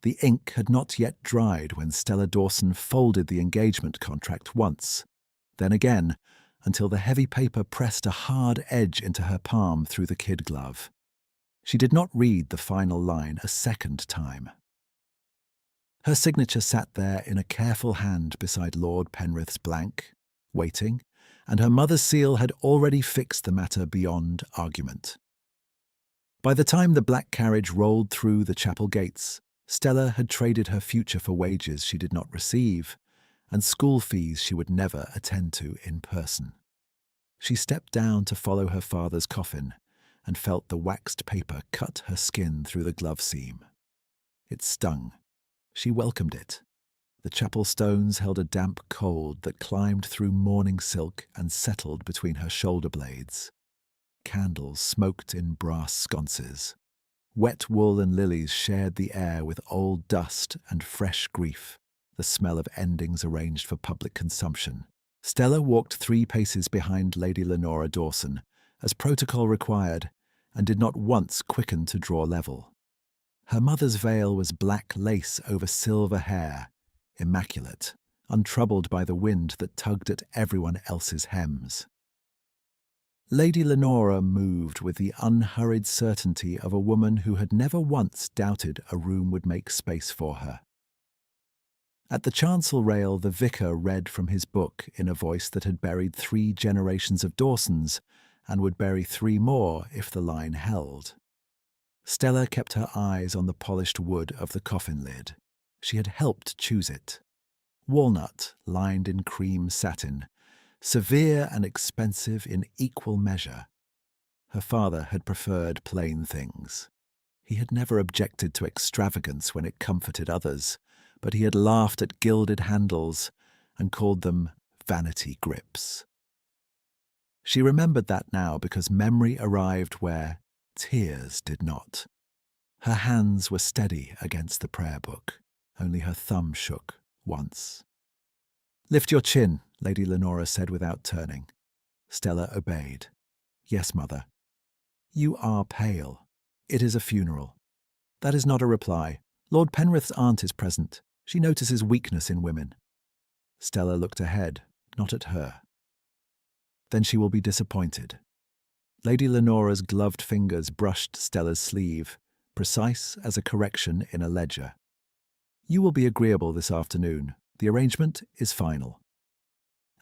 The ink had not yet dried when Stella Dawson folded the engagement contract once, then again, until the heavy paper pressed a hard edge into her palm through the kid glove. She did not read the final line a second time. Her signature sat there in a careful hand beside Lord Penrith's blank, waiting, and her mother's seal had already fixed the matter beyond argument. By the time the black carriage rolled through the chapel gates, Stella had traded her future for wages she did not receive, and school fees she would never attend to in person. She stepped down to follow her father's coffin and felt the waxed paper cut her skin through the glove seam. It stung. She welcomed it. The chapel stones held a damp cold that climbed through mourning silk and settled between her shoulder blades. Candles smoked in brass sconces. Wet wool and lilies shared the air with old dust and fresh grief, the smell of endings arranged for public consumption. Stella walked 3 paces behind Lady Lenora Dawson, as protocol required, and did not once quicken to draw level. Her mother's veil was black lace over silver hair, immaculate, untroubled by the wind that tugged at everyone else's hems. Lady Lenora moved with the unhurried certainty of a woman who had never once doubted a room would make space for her. At the chancel rail, the vicar read from his book in a voice that had buried 3 generations of Dawsons and would bury 3 more if the line held. Stella kept her eyes on the polished wood of the coffin lid. She had helped choose it. Walnut, lined in cream satin, severe and expensive in equal measure. Her father had preferred plain things. He had never objected to extravagance when it comforted others, but he had laughed at gilded handles and called them vanity grips. She remembered that now because memory arrived where tears did not. Her hands were steady against the prayer book. Only her thumb shook once. "Lift your chin," Lady Lenora said without turning. Stella obeyed. "Yes, mother." "You are pale. It is a funeral." "That is not a reply. Lord Penrith's aunt is present. She notices weakness in women." Stella looked ahead, not at her. "Then she will be disappointed." Lady Lenora's gloved fingers brushed Stella's sleeve, precise as a correction in a ledger. "You will be agreeable this afternoon. The arrangement is final."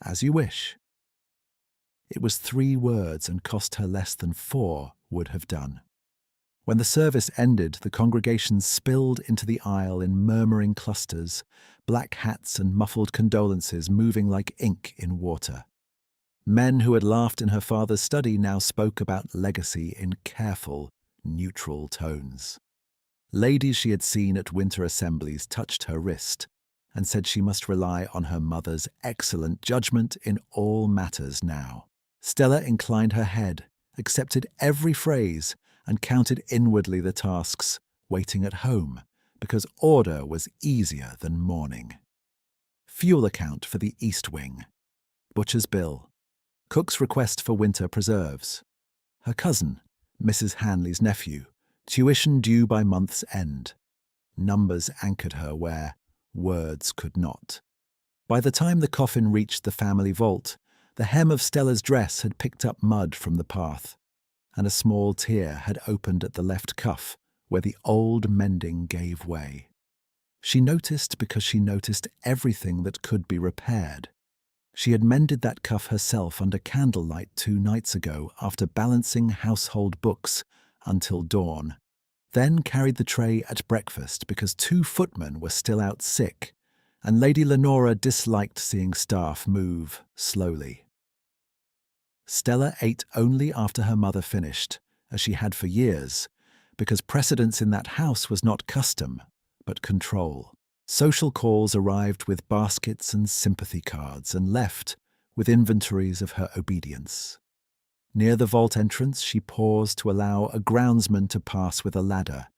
"As you wish." It was 3 words and cost her less than 4 would have done. When the service ended, the congregation spilled into the aisle in murmuring clusters, black hats and muffled condolences moving like ink in water. Men who had laughed in her father's study now spoke about legacy in careful, neutral tones. Ladies she had seen at winter assemblies touched her wrist and said she must rely on her mother's excellent judgment in all matters now. Stella inclined her head, accepted every phrase, and counted inwardly the tasks waiting at home, because order was easier than mourning. Fuel account for the East Wing. Butcher's bill. Cook's request for winter preserves. Her cousin, Mrs. Hanley's nephew, tuition due by month's end. Numbers anchored her where words could not. By the time the coffin reached the family vault, the hem of Stella's dress had picked up mud from the path, and a small tear had opened at the left cuff where the old mending gave way. She noticed because she noticed everything that could be repaired. She had mended that cuff herself under candlelight 2 nights ago after balancing household books until dawn, then carried the tray at breakfast because 2 footmen were still out sick, and Lady Lenora disliked seeing staff move slowly. Stella ate only after her mother finished, as she had for years, because precedence in that house was not custom, but control. Social calls arrived with baskets and sympathy cards and left with inventories of her obedience. Near the vault entrance, she paused to allow a groundsman to pass with a ladder,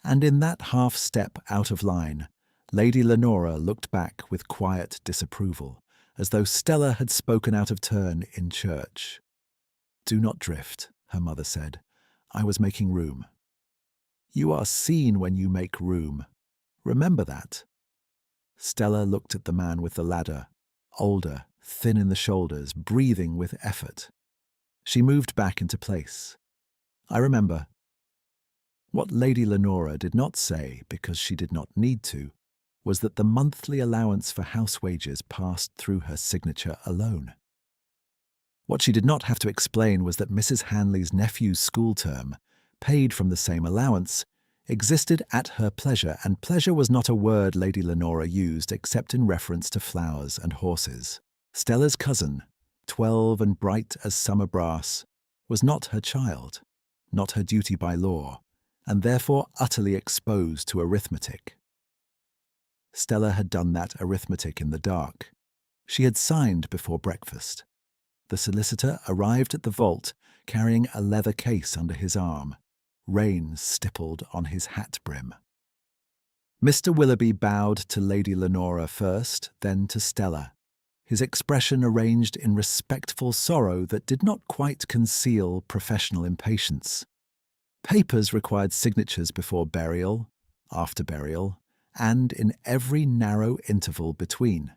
and in that half-step out of line, Lady Lenora looked back with quiet disapproval, as though Stella had spoken out of turn in church. "Do not drift," her mother said. "I was making room." "You are seen when you make room." Remember that." Stella looked at the man with the ladder, older, thin in the shoulders, breathing with effort. She moved back into place. "I remember." What Lady Lenora did not say, because she did not need to, was that the monthly allowance for house wages passed through her signature alone. What she did not have to explain was that Mrs. Hanley's nephew's school term, paid from the same allowance, existed at her pleasure, and pleasure was not a word Lady Lenora used except in reference to flowers and horses. Stella's cousin, 12 and bright as summer brass, was not her child, not her duty by law, and therefore utterly exposed to arithmetic. Stella had done that arithmetic in the dark. She had signed before breakfast. The solicitor arrived at the vault carrying a leather case under his arm, reins stippled on his hat brim. Mr. Willoughby bowed to Lady Lenora first, then to Stella, his expression arranged in respectful sorrow that did not quite conceal professional impatience. Papers required signatures before burial, after burial, and in every narrow interval between.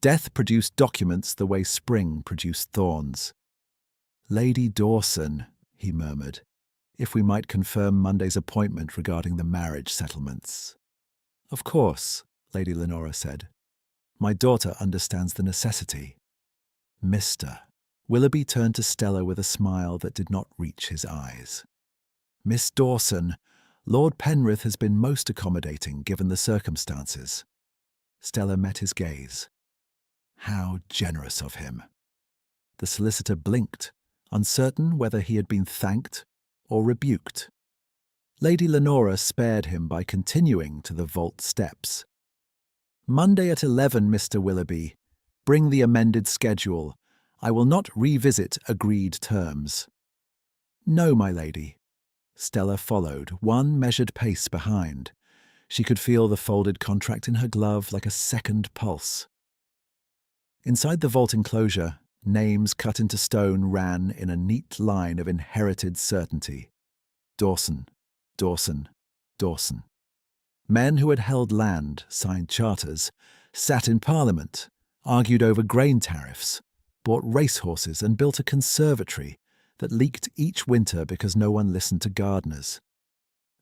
Death produced documents the way spring produced thorns. "Lady Dawson," he murmured, "if we might confirm Monday's appointment regarding the marriage settlements." "Of course," Lady Lenora said. "My daughter understands the necessity." "Mr." Willoughby turned to Stella with a smile that did not reach his eyes. "Miss Dawson, Lord Penrith has been most accommodating given the circumstances." Stella met his gaze. How generous of him. The solicitor blinked, uncertain whether he had been thanked or rebuked. Lady Lenora spared him by continuing to the vault steps. "Monday at 11, Mr. Willoughby. Bring the amended schedule. I will not revisit agreed terms." "No, my lady." Stella followed, one measured pace behind. She could feel the folded contract in her glove like a second pulse. Inside the vault enclosure, names cut into stone ran in a neat line of inherited certainty. Dawson, Dawson, Dawson. Men who had held land, signed charters, sat in Parliament, argued over grain tariffs, bought racehorses and built a conservatory that leaked each winter because no one listened to gardeners.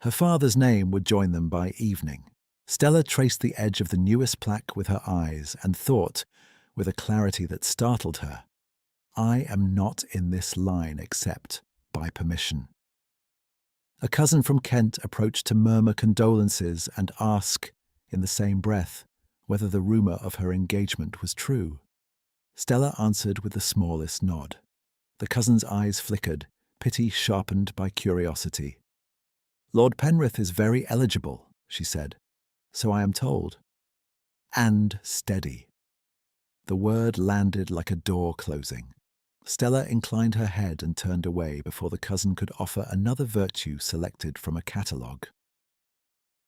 Her father's name would join them by evening. Stella traced the edge of the newest plaque with her eyes and thought, with a clarity that startled her, "I am not in this line except by permission." A cousin from Kent approached to murmur condolences and ask, in the same breath, whether the rumour of her engagement was true. Stella answered with the smallest nod. The cousin's eyes flickered, pity sharpened by curiosity. "Lord Penrith is very eligible," she said, "so I am told. And steady." The word landed like a door closing. Stella inclined her head and turned away before the cousin could offer another virtue selected from a catalogue.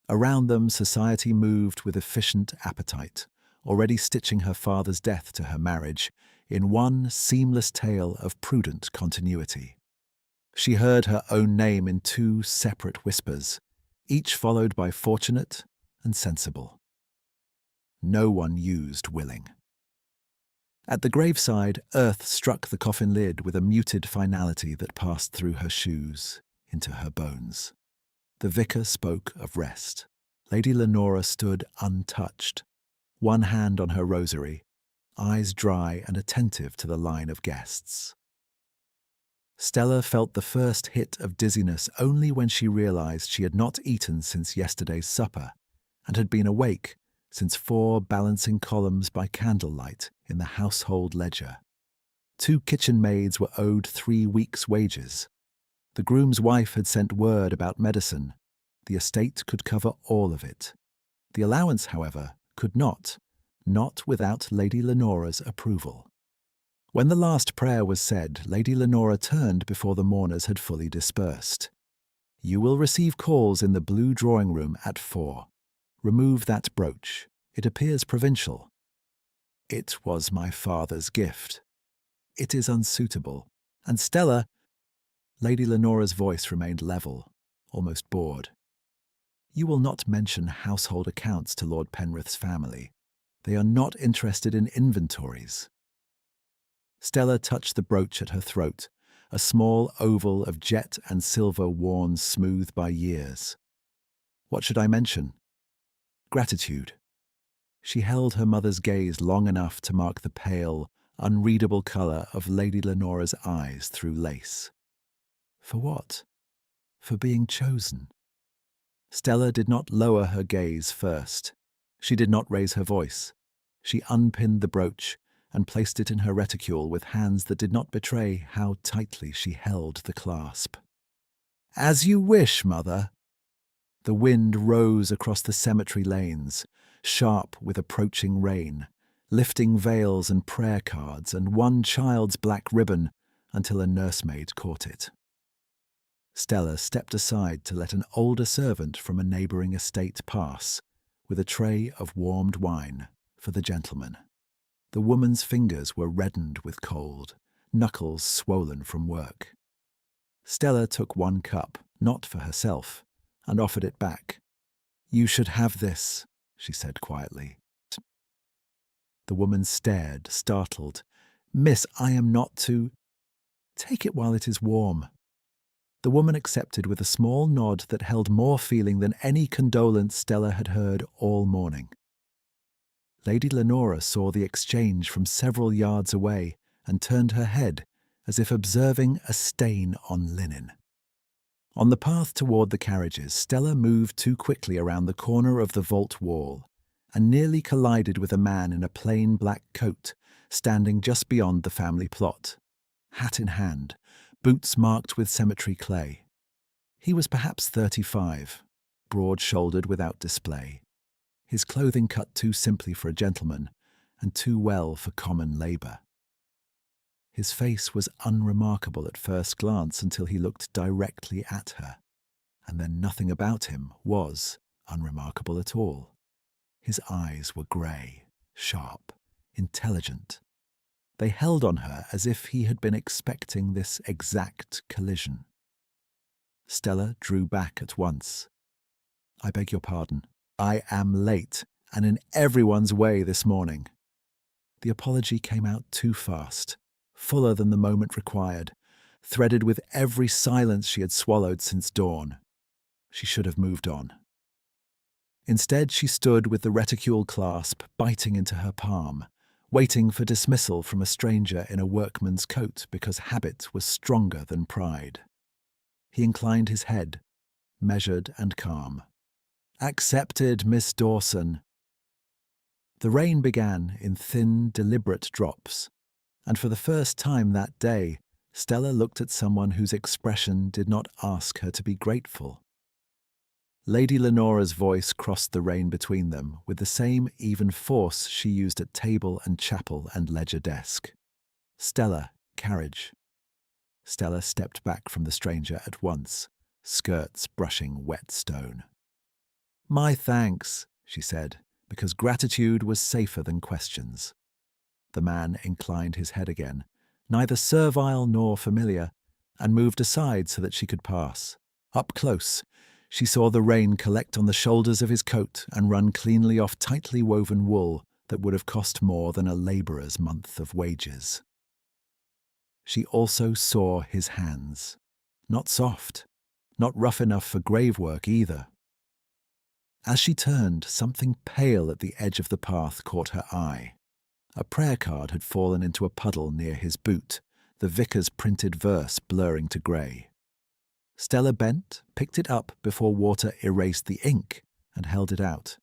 Around them, society moved with efficient appetite, already stitching her father's death to her marriage in one seamless tale of prudent continuity. She heard her own name in two separate whispers, each followed by fortunate and sensible. No one used willing. At the graveside, earth struck the coffin lid with a muted finality that passed through her shoes, into her bones. The vicar spoke of rest. Lady Lenora stood untouched, one hand on her rosary, eyes dry and attentive to the line of guests. Stella felt the first hit of dizziness only when she realized she had not eaten since yesterday's supper and had been awake since 4 balancing columns by candlelight in the household ledger. 2 kitchen maids were owed 3 weeks' wages. The groom's wife had sent word about medicine. The estate could cover all of it. The allowance, however, could not without Lady Lenora's approval. When the last prayer was said, Lady Lenora turned before the mourners had fully dispersed. "You will receive calls in the blue drawing-room at 4. Remove that brooch. It appears provincial." "It was my father's gift." "It is unsuitable. And Stella—" Lady Lenora's voice remained level, almost bored. You will not mention household accounts to Lord Penrith's family. They are not interested in inventories. Stella touched the brooch at her throat, a small oval of jet and silver worn smooth by years. What should I mention? Gratitude. She held her mother's gaze long enough to mark the pale, unreadable colour of Lady Lenora's eyes through lace. For what? For being chosen. Stella did not lower her gaze first. She did not raise her voice. She unpinned the brooch and placed it in her reticule with hands that did not betray how tightly she held the clasp. "As you wish, mother." The wind rose across the cemetery lanes, sharp with approaching rain, lifting veils and prayer cards and one child's black ribbon until a nursemaid caught it. Stella stepped aside to let an older servant from a neighbouring estate pass, with a tray of warmed wine for the gentleman. The woman's fingers were reddened with cold, knuckles swollen from work. Stella took one cup, not for herself, and offered it back. "You should have this," she said quietly. The woman stared, startled. "Miss, I am not to—" "Take it while it is warm." The woman accepted with a small nod that held more feeling than any condolence Stella had heard all morning. Lady Lenora saw the exchange from several yards away and turned her head, as if observing a stain on linen. On the path toward the carriages, Stella moved too quickly around the corner of the vault wall and nearly collided with a man in a plain black coat standing just beyond the family plot, hat in hand, boots marked with cemetery clay. He was perhaps 35, broad-shouldered without display, his clothing cut too simply for a gentleman and too well for common labour. His face was unremarkable at first glance until he looked directly at her, and then nothing about him was unremarkable at all. His eyes were grey, sharp, intelligent. They held on her as if he had been expecting this exact collision. Stella drew back at once. "I beg your pardon. I am late, and in everyone's way this morning." The apology came out too fast, fuller than the moment required, threaded with every silence she had swallowed since dawn. She should have moved on. Instead, she stood with the reticule clasp biting into her palm, waiting for dismissal from a stranger in a workman's coat because habit was stronger than pride. He inclined his head, measured and calm. "Accepted, Miss Dawson." The rain began in thin, deliberate drops, and for the first time that day, Stella looked at someone whose expression did not ask her to be grateful. Lady Lenora's voice crossed the rain between them with the same even force she used at table and chapel and ledger desk. "Stella, carriage." Stella stepped back from the stranger at once, skirts brushing wet stone. "My thanks," she said, because gratitude was safer than questions. The man inclined his head again, neither servile nor familiar, and moved aside so that she could pass. Up close, she saw the rain collect on the shoulders of his coat and run cleanly off tightly woven wool that would have cost more than a labourer's month of wages. She also saw his hands. Not soft, not rough enough for grave work either. As she turned, something pale at the edge of the path caught her eye. A prayer card had fallen into a puddle near his boot, the vicar's printed verse blurring to grey. Stella bent, picked it up before water erased the ink, and held it out.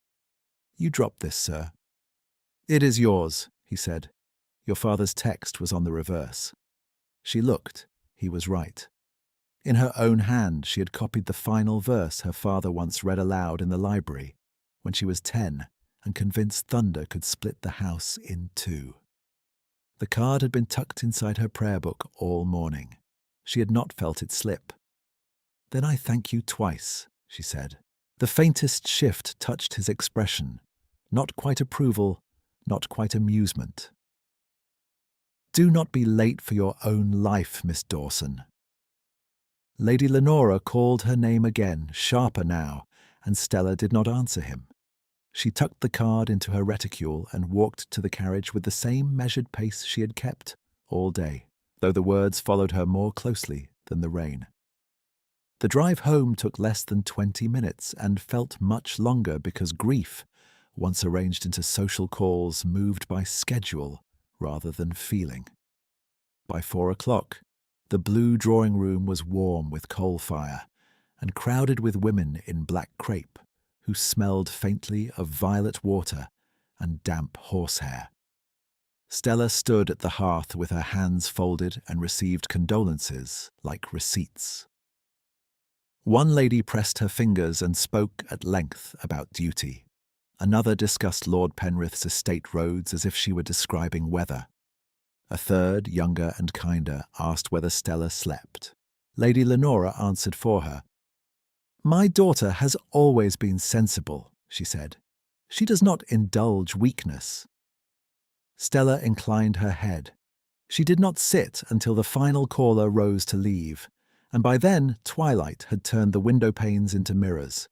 "You dropped this, sir." "It is yours," he said. "Your father's text was on the reverse." She looked. He was right. In her own hand, she had copied the final verse her father once read aloud in the library when she was 10 and convinced thunder could split the house in two. The card had been tucked inside her prayer book all morning. She had not felt it slip. "Then I thank you twice," she said. The faintest shift touched his expression. Not quite approval, not quite amusement. "Do not be late for your own life, Miss Dawson." Lady Lenora called her name again, sharper now, and Stella did not answer him. She tucked the card into her reticule and walked to the carriage with the same measured pace she had kept all day, though the words followed her more closely than the rain. The drive home took less than 20 minutes and felt much longer because grief, once arranged into social calls, moved by schedule rather than feeling. By 4 o'clock, the blue drawing room was warm with coal fire and crowded with women in black crepe who smelled faintly of violet water and damp horsehair. Stella stood at the hearth with her hands folded and received condolences like receipts. One lady pressed her fingers and spoke at length about duty. Another discussed Lord Penrith's estate roads as if she were describing weather. A third, younger and kinder, asked whether Stella slept. Lady Lenora answered for her. "My daughter has always been sensible," she said. "She does not indulge weakness." Stella inclined her head. She did not sit until the final caller rose to leave, and by then twilight had turned the window panes into mirrors.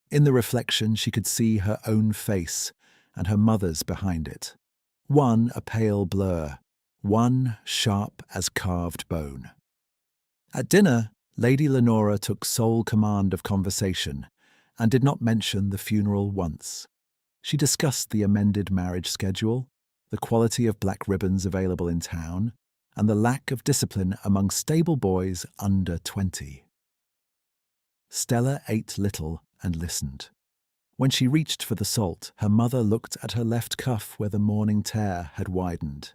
In the reflection she could see her own face and her mother's behind it. One a pale blur, one sharp as carved bone. At dinner, Lady Lenora took sole command of conversation and did not mention the funeral once. She discussed the amended marriage schedule, the quality of black ribbons available in town, and the lack of discipline among stable boys under 20. Stella ate little and listened. When she reached for the salt, her mother looked at her left cuff where the morning tear had widened.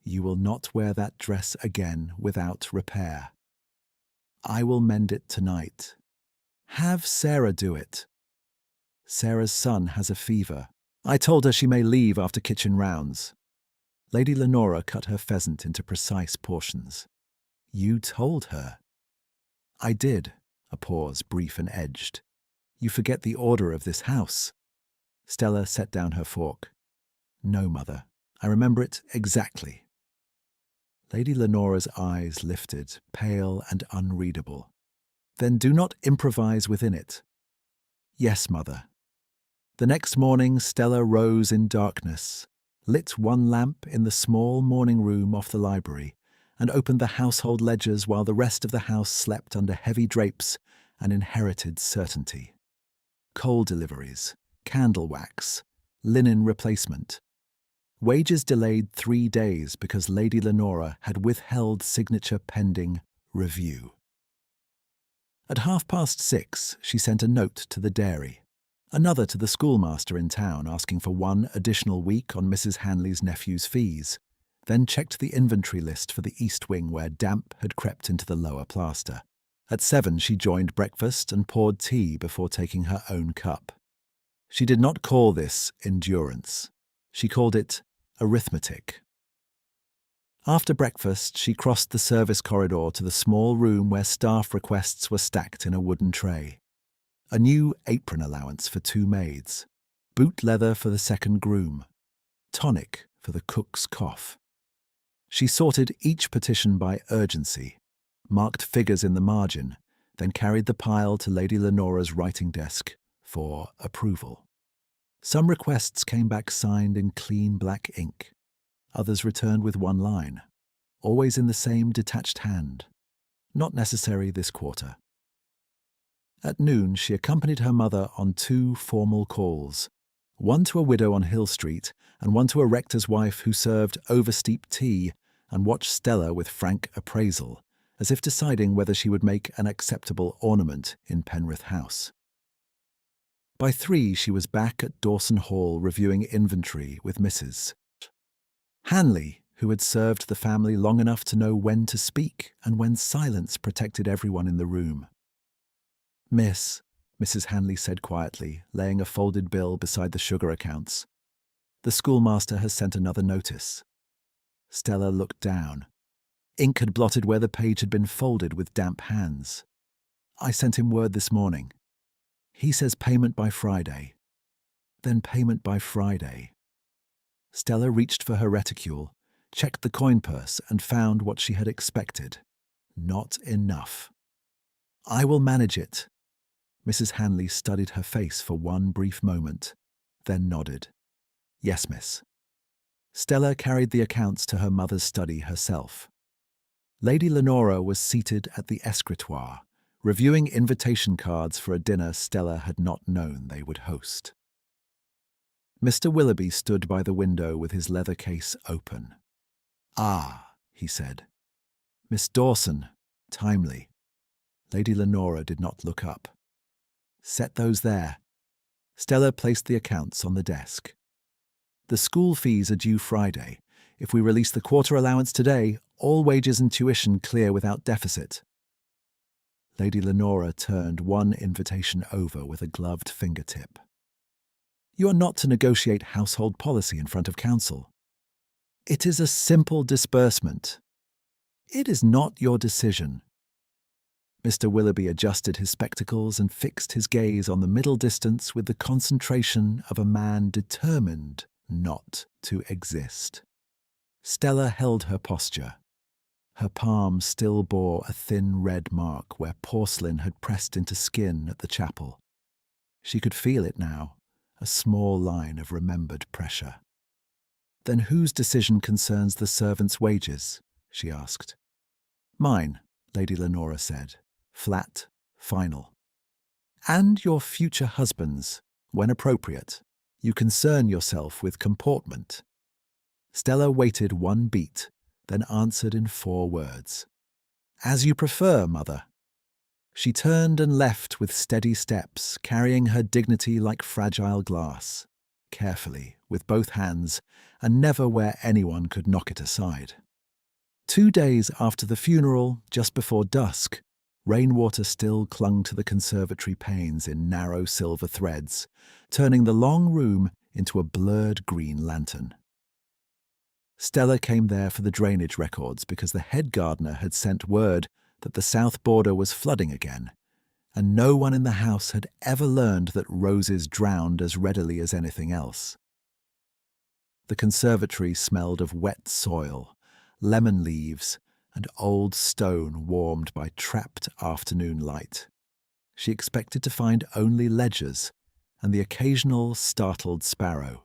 "You will not wear that dress again without repair. I will mend it tonight. Have Sarah do it. Sarah's son has a fever. I told her she may leave after kitchen rounds." Lady Lenora cut her pheasant into precise portions. "You told her?" "I did." A pause, brief and edged. "You forget the order of this house." Stella set down her fork. "No, Mother. I remember it exactly." Lady Lenora's eyes lifted, pale and unreadable. "Then do not improvise within it." "Yes, Mother." The next morning Stella rose in darkness, lit one lamp in the small morning room off the library, and opened the household ledgers while the rest of the house slept under heavy drapes and inherited certainty. Coal deliveries, candle wax, linen replacement. Wages delayed 3 days because Lady Lenora had withheld signature pending review. At 6:30, she sent a note to the dairy, another to the schoolmaster in town asking for 1 additional week on Mrs. Hanley's nephew's fees, then checked the inventory list for the east wing where damp had crept into the lower plaster. At 7 she joined breakfast and poured tea before taking her own cup. She did not call this endurance. She called it arithmetic. After breakfast, she crossed the service corridor to the small room where staff requests were stacked in a wooden tray. A new apron allowance for 2 maids, boot leather for the second groom, tonic for the cook's cough. She sorted each petition by urgency, marked figures in the margin, then carried the pile to Lady Lenora's writing desk for approval. Some requests came back signed in clean black ink. Others returned with 1 line, always in the same detached hand. Not necessary this quarter. At noon, she accompanied her mother on 2 formal calls, one to a widow on Hill Street and one to a rector's wife who served oversteep tea and watched Stella with frank appraisal, as if deciding whether she would make an acceptable ornament in Penrith House. By 3, she was back at Dawson Hall reviewing inventory with Mrs. Hanley, who had served the family long enough to know when to speak and when silence protected everyone in the room. Mrs. Hanley said quietly, laying a folded bill beside the sugar accounts. "The schoolmaster has sent another notice." Stella looked down. Ink had blotted where the page had been folded with damp hands. "I sent him word this morning. He says payment by Friday." "Then payment by Friday." Stella reached for her reticule, checked the coin purse and found what she had expected. Not enough. "I will manage it." Mrs. Hanley studied her face for one brief moment, then nodded. Yes, miss. Stella carried the accounts to her mother's study herself. Lady Lenora was seated at the escritoire, reviewing invitation cards for a dinner Stella had not known they would host. Mr. Willoughby stood by the window with his leather case open. Ah, he said. Miss Dawson, timely. Lady Lenora did not look up. Set those there. Stella placed the accounts on the desk. The school fees are due Friday. If we release the quarter allowance today, all wages and tuition clear without deficit. Lady Lenora turned one invitation over with a gloved fingertip. You are not to negotiate household policy in front of council. It is a simple disbursement. It is not your decision. Mr. Willoughby adjusted his spectacles and fixed his gaze on the middle distance with the concentration of a man determined not to exist. Stella held her posture. Her palm still bore a thin red mark where porcelain had pressed into skin at the chapel. She could feel it now, a small line of remembered pressure. Then whose decision concerns the servants' wages? She asked. Mine, Lady Lenora said. Flat, final. And your future husband's, when appropriate. You concern yourself with comportment. Stella waited one beat, then answered in 4 words. As you prefer, mother. She turned and left with steady steps, carrying her dignity like fragile glass, carefully, with both hands, and never where anyone could knock it aside. 2 days after the funeral, just before dusk, rainwater still clung to the conservatory panes in narrow silver threads, turning the long room into a blurred green lantern. Stella came there for the drainage records because the head gardener had sent word that the south border was flooding again, and no one in the house had ever learned that roses drowned as readily as anything else. The conservatory smelled of wet soil, lemon leaves, and old stone warmed by trapped afternoon light. She expected to find only ledgers and the occasional startled sparrow.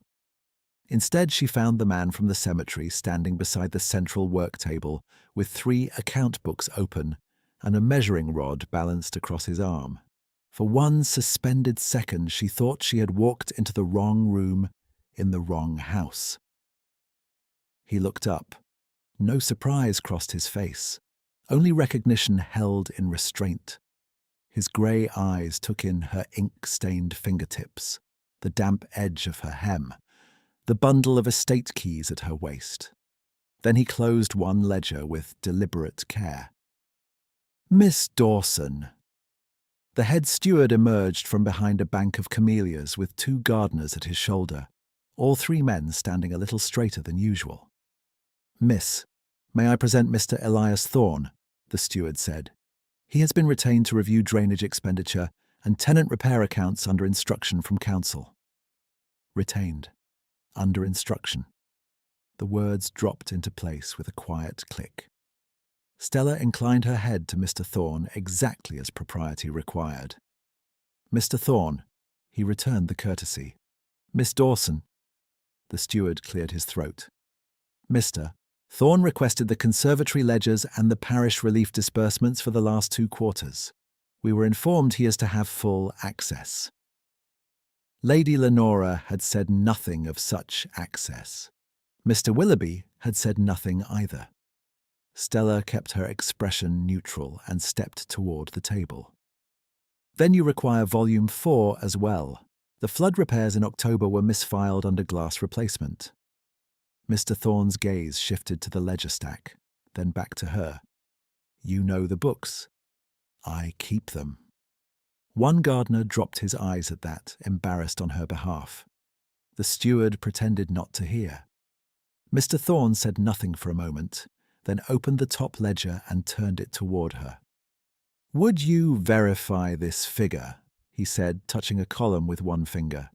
Instead, she found the man from the cemetery standing beside the central work table with 3 account books open and a measuring rod balanced across his arm. For one suspended second, she thought she had walked into the wrong room in the wrong house. He looked up. No surprise crossed his face, only recognition held in restraint. His grey eyes took in her ink-stained fingertips, the damp edge of her hem, the bundle of estate keys at her waist. Then he closed one ledger with deliberate care. Miss Dawson. The head steward emerged from behind a bank of camellias with 2 gardeners at his shoulder, all 3 men standing a little straighter than usual. Miss, may I present Mr. Elias Thorne, the steward said. He has been retained to review drainage expenditure and tenant repair accounts under instruction from council. Retained. Under instruction. The words dropped into place with a quiet click. Stella inclined her head to Mr. Thorne exactly as propriety required. Mr. Thorne, he returned the courtesy. Miss Dawson. The steward cleared his throat. Mr. Thorne requested the conservatory ledgers and the parish relief disbursements for the last 2 quarters. We were informed he is to have full access. Lady Lenora had said nothing of such access. Mr. Willoughby had said nothing either. Stella kept her expression neutral and stepped toward the table. Then you require Volume 4 as well. The flood repairs in October were misfiled under glass replacement. Mr. Thorne's gaze shifted to the ledger stack, then back to her. You know the books. I keep them. One gardener dropped his eyes at that, embarrassed on her behalf. The steward pretended not to hear. Mr. Thorne said nothing for a moment, then opened the top ledger and turned it toward her. Would you verify this figure? He said, touching a column with one finger.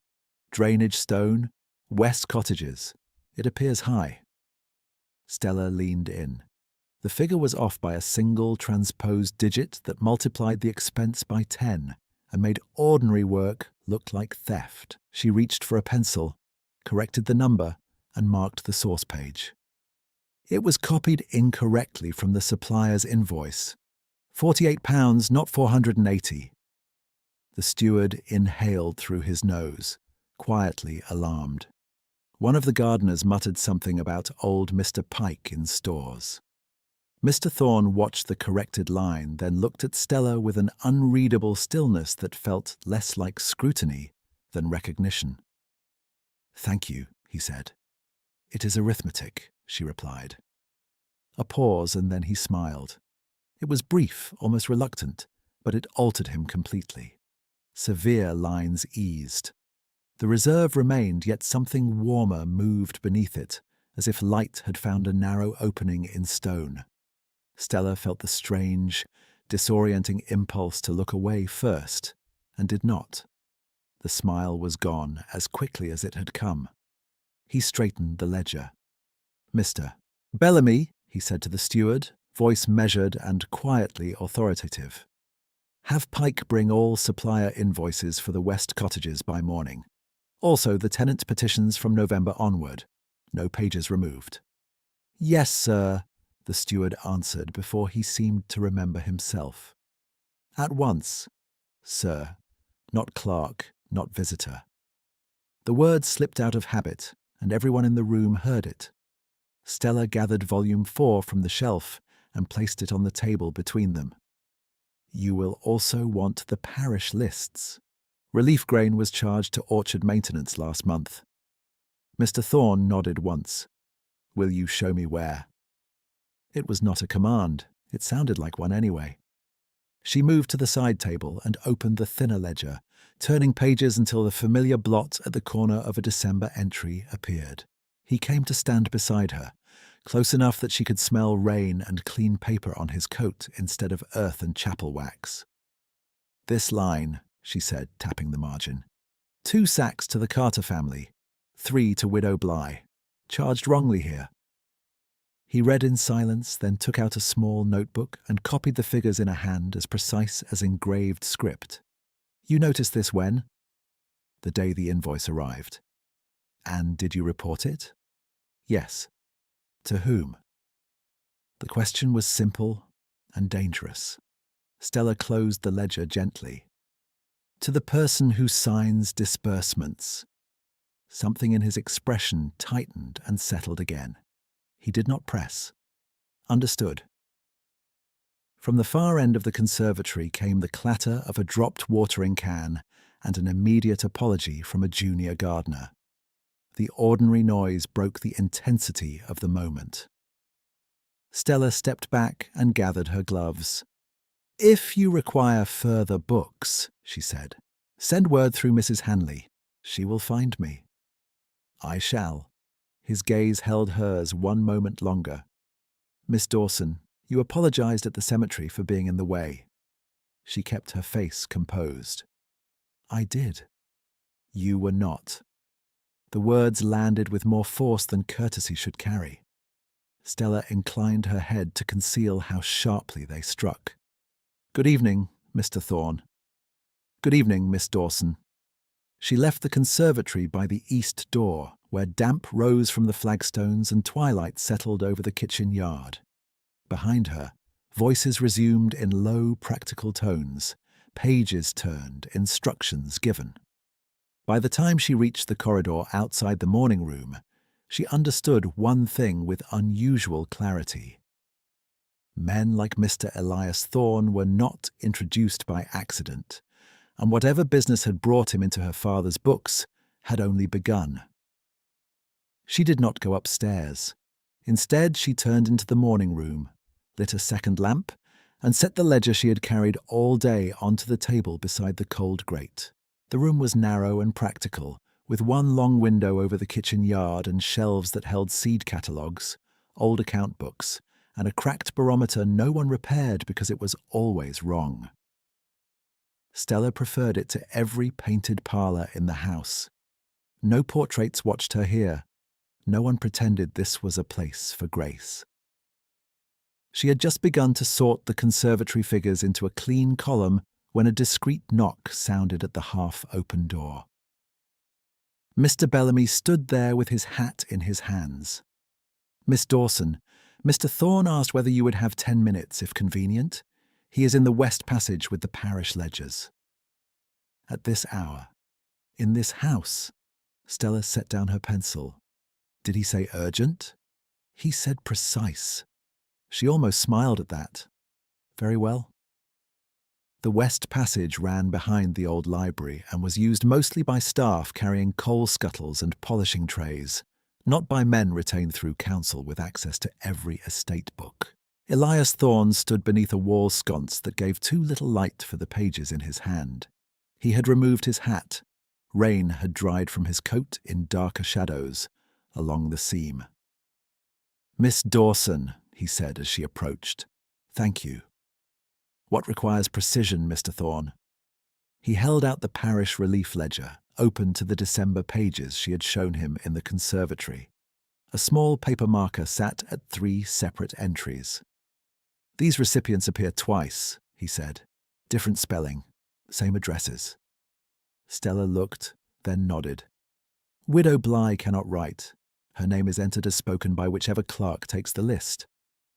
Drainage stone, West Cottages. It appears high. Stella leaned in. The figure was off by a single transposed digit that multiplied the expense by 10, and made ordinary work look like theft. She reached for a pencil, corrected the number, and marked the source page. It was copied incorrectly from the supplier's invoice. £48, not 480. The steward inhaled through his nose, quietly alarmed. One of the gardeners muttered something about old Mr. Pike in stores. Mr. Thorne watched the corrected line, then looked at Stella with an unreadable stillness that felt less like scrutiny than recognition. "Thank you," he said. "It is arithmetic," she replied. A pause, and then he smiled. It was brief, almost reluctant, but it altered him completely. Severe lines eased. The reserve remained, yet something warmer moved beneath it, as if light had found a narrow opening in stone. Stella felt the strange, disorienting impulse to look away first, and did not. The smile was gone as quickly as it had come. He straightened the ledger. "Mr. Bellamy," he said to the steward, voice measured and quietly authoritative. "Have Pike bring all supplier invoices for the West cottages by morning. Also the tenant petitions from November onward. No pages removed." "Yes, sir," the steward answered before he seemed to remember himself. "At once, sir, not clerk, not visitor." The word slipped out of habit, and everyone in the room heard it. Stella gathered volume 4 from the shelf and placed it on the table between them. "You will also want the parish lists. Relief grain was charged to orchard maintenance last month." Mr. Thorne nodded once. "Will you show me where?" It was not a command. It sounded like one anyway. She moved to the side table and opened the thinner ledger, turning pages until the familiar blot at the corner of a December entry appeared. He came to stand beside her, close enough that she could smell rain and clean paper on his coat instead of earth and chapel wax. "This line," she said, tapping the margin. 2 sacks to the Carter family, 3 to Widow Bly. Charged wrongly here." He read in silence, then took out a small notebook and copied the figures in a hand as precise as engraved script. "You noticed this when?" "The day the invoice arrived." "And did you report it?" "Yes." "To whom?" The question was simple and dangerous. Stella closed the ledger gently. "To the person who signs disbursements." Something in his expression tightened and settled again. He did not press. Understood. From the far end of the conservatory came the clatter of a dropped watering can and an immediate apology from a junior gardener. The ordinary noise broke the intensity of the moment. Stella stepped back and gathered her gloves. "If you require further books," she said, "send word through Mrs. Hanley. She will find me." "I shall." His gaze held hers one moment longer. "Miss Dawson, you apologized at the cemetery for being in the way." She kept her face composed. "I did." "You were not." The words landed with more force than courtesy should carry. Stella inclined her head to conceal how sharply they struck. "Good evening, Mr. Thorne." "Good evening, Miss Dawson." She left the conservatory by the east door, where damp rose from the flagstones and twilight settled over the kitchen yard. Behind her, voices resumed in low, practical tones, pages turned, instructions given. By the time she reached the corridor outside the morning room, she understood one thing with unusual clarity. Men like Mr. Elias Thorne were not introduced by accident, and whatever business had brought him into her father's books had only begun. She did not go upstairs. Instead, she turned into the morning room, lit a second lamp, and set the ledger she had carried all day onto the table beside the cold grate. The room was narrow and practical, with one long window over the kitchen yard and shelves that held seed catalogues, old account books, and a cracked barometer no one repaired because it was always wrong. Stella preferred it to every painted parlour in the house. No portraits watched her here. No one pretended this was a place for grace. She had just begun to sort the conservatory figures into a clean column when a discreet knock sounded at the half-open door. Mr. Bellamy stood there with his hat in his hands. "Miss Dawson, Mr. Thorne asked whether you would have 10 minutes, if convenient. He is in the West Passage with the parish ledgers." At this hour, in this house, Stella set down her pencil. Did he say urgent? He said precise. She almost smiled at that. Very well. The West Passage ran behind the old library and was used mostly by staff carrying coal scuttles and polishing trays, not by men retained through council with access to every estate book. Elias Thorne stood beneath a wall sconce that gave too little light for the pages in his hand. He had removed his hat. Rain had dried from his coat in darker shadows along the seam. "Miss Dawson," he said as she approached. "Thank you." "What requires precision, Mr. Thorne?" He held out the parish relief ledger, open to the December pages she had shown him in the conservatory. A small paper marker sat at 3 separate entries. "These recipients appear twice," he said. "Different spelling, same addresses." Stella looked, then nodded. "Widow Bly cannot write. Her name is entered as spoken by whichever clerk takes the list.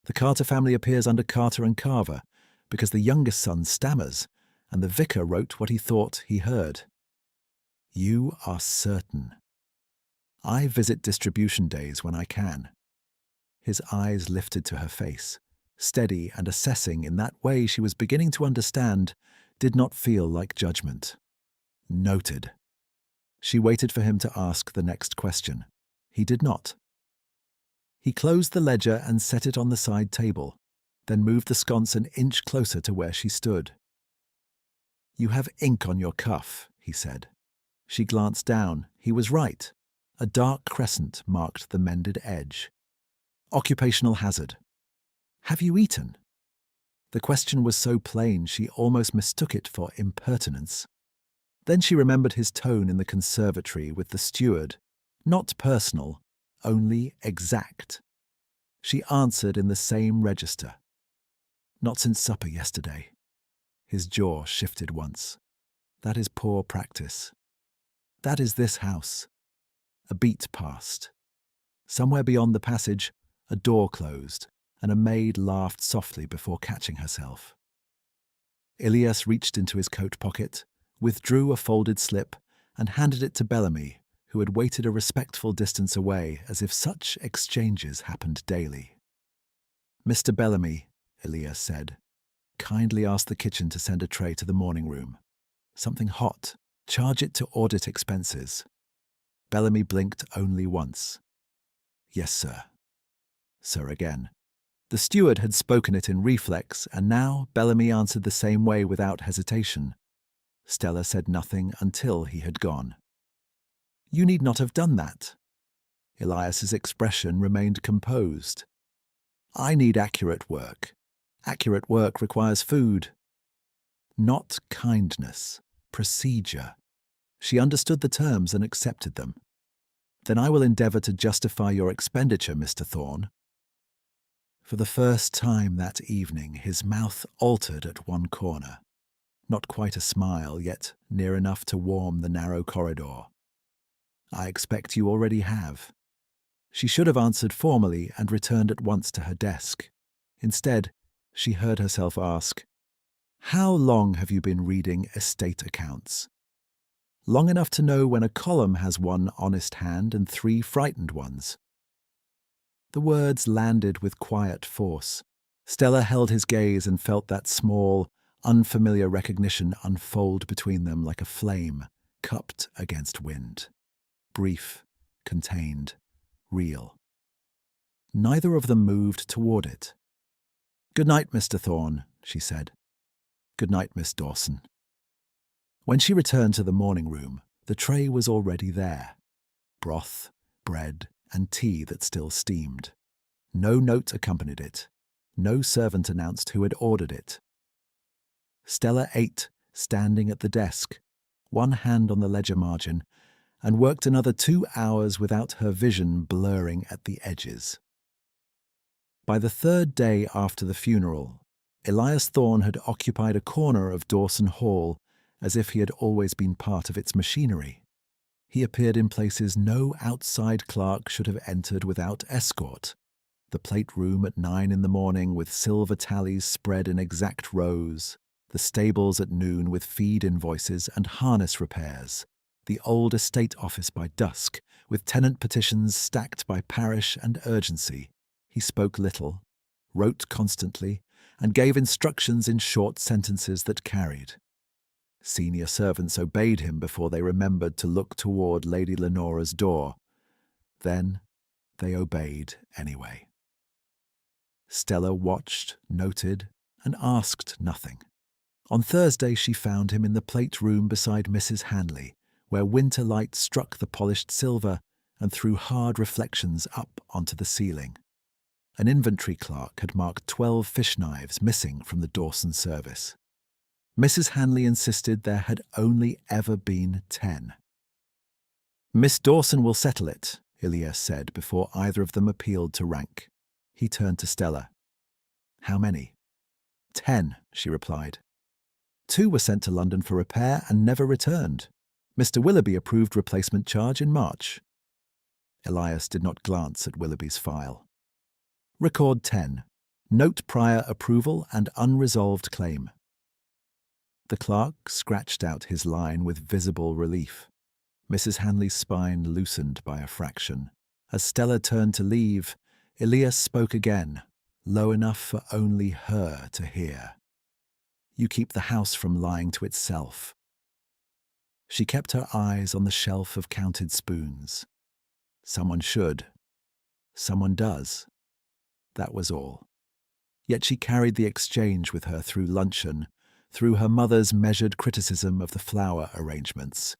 The Carter family appears under Carter and Carver, because the youngest son stammers, and the vicar wrote what he thought he heard." "You are certain." "I visit distribution days when I can." His eyes lifted to her face, steady and assessing in that way she was beginning to understand, did not feel like judgment. "Noted." She waited for him to ask the next question. He did not. He closed the ledger and set it on the side table, then moved the sconce an inch closer to where she stood. "You have ink on your cuff," he said. She glanced down. He was right. A dark crescent marked the mended edge. "Occupational hazard." "Have you eaten?" The question was so plain she almost mistook it for impertinence. Then she remembered his tone in the conservatory with the steward, not personal, only exact. She answered in the same register. "Not since supper yesterday." His jaw shifted once. "That is poor practice." "That is this house." A beat passed. Somewhere beyond the passage, a door closed, and a maid laughed softly before catching herself. Elias reached into his coat pocket, withdrew a folded slip, and handed it to Bellamy, who had waited a respectful distance away as if such exchanges happened daily. "Mr. Bellamy," Elias said, "kindly ask the kitchen to send a tray to the morning room. Something hot. Charge it to audit expenses." Bellamy blinked only once. "Yes, sir." Sir again. The steward had spoken it in reflex, and now Bellamy answered the same way without hesitation. Stella said nothing until he had gone. "You need not have done that." Elias's expression remained composed. "I need accurate work. Accurate work requires food." Not kindness, procedure. She understood the terms and accepted them. "Then I will endeavour to justify your expenditure, Mr. Thorne." For the first time that evening, his mouth altered at one corner. Not quite a smile, yet near enough to warm the narrow corridor. "I expect you already have." She should have answered formally and returned at once to her desk. Instead, she heard herself ask, "How long have you been reading estate accounts?" "Long enough to know when a column has 1 honest hand and 3 frightened ones." The words landed with quiet force. Stella held his gaze and felt that small, unfamiliar recognition unfold between them like a flame, cupped against wind. Brief, contained, real. Neither of them moved toward it. "Good night, Mr. Thorne," she said. "Good night, Miss Dawson." When she returned to the morning room, the tray was already there. Broth, bread, and tea that still steamed. No note accompanied it. No servant announced who had ordered it. Stella ate, standing at the desk, one hand on the ledger margin, and worked another 2 hours without her vision blurring at the edges. By the 3rd day after the funeral, Elias Thorne had occupied a corner of Dawson Hall as if he had always been part of its machinery. He appeared in places no outside clerk should have entered without escort. The plate room at 9 in the morning with silver tallies spread in exact rows, the stables at noon with feed invoices and harness repairs, the old estate office by dusk, with tenant petitions stacked by parish and urgency. He spoke little, wrote constantly, and gave instructions in short sentences that carried. Senior servants obeyed him before they remembered to look toward Lady Lenora's door. Then they obeyed anyway. Stella watched, noted, and asked nothing. On Thursday she found him in the plate room beside Mrs. Hanley, where winter light struck the polished silver and threw hard reflections up onto the ceiling. An inventory clerk had marked 12 fish knives missing from the Dawson service. Mrs. Hanley insisted there had only ever been 10. "Miss Dawson will settle it," Elias said before either of them appealed to rank. He turned to Stella. "How many?" 10, she replied. 2 were sent to London for repair and never returned. Mr. Willoughby approved replacement charge in March. Elias did not glance at Willoughby's file. "Record 10. Note prior approval and unresolved claim." The clerk scratched out his line with visible relief. Mrs. Hanley's spine loosened by a fraction. As Stella turned to leave, Elias spoke again, low enough for only her to hear. "You keep the house from lying to itself." She kept her eyes on the shelf of counted spoons. Someone should. Someone does. That was all. Yet she carried the exchange with her through luncheon, through her mother's measured criticism of the flower arrangements,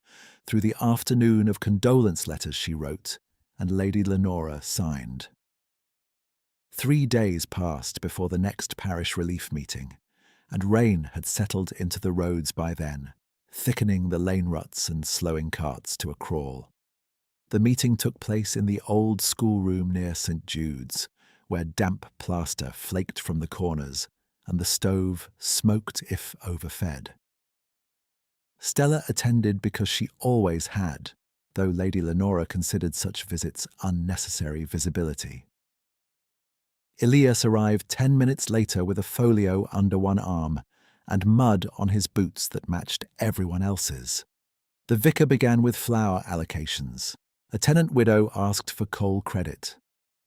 through the afternoon of condolence letters she wrote and Lady Lenora signed. 3 days passed before the next parish relief meeting, and rain had settled into the roads by then, thickening the lane ruts and slowing carts to a crawl. The meeting took place in the old schoolroom near St. Jude's, where damp plaster flaked from the corners and the stove smoked if overfed. Stella attended because she always had, though Lady Lenora considered such visits unnecessary visibility. Elias arrived 10 minutes later with a folio under one arm and mud on his boots that matched everyone else's. The vicar began with flour allocations. A tenant widow asked for coal credit.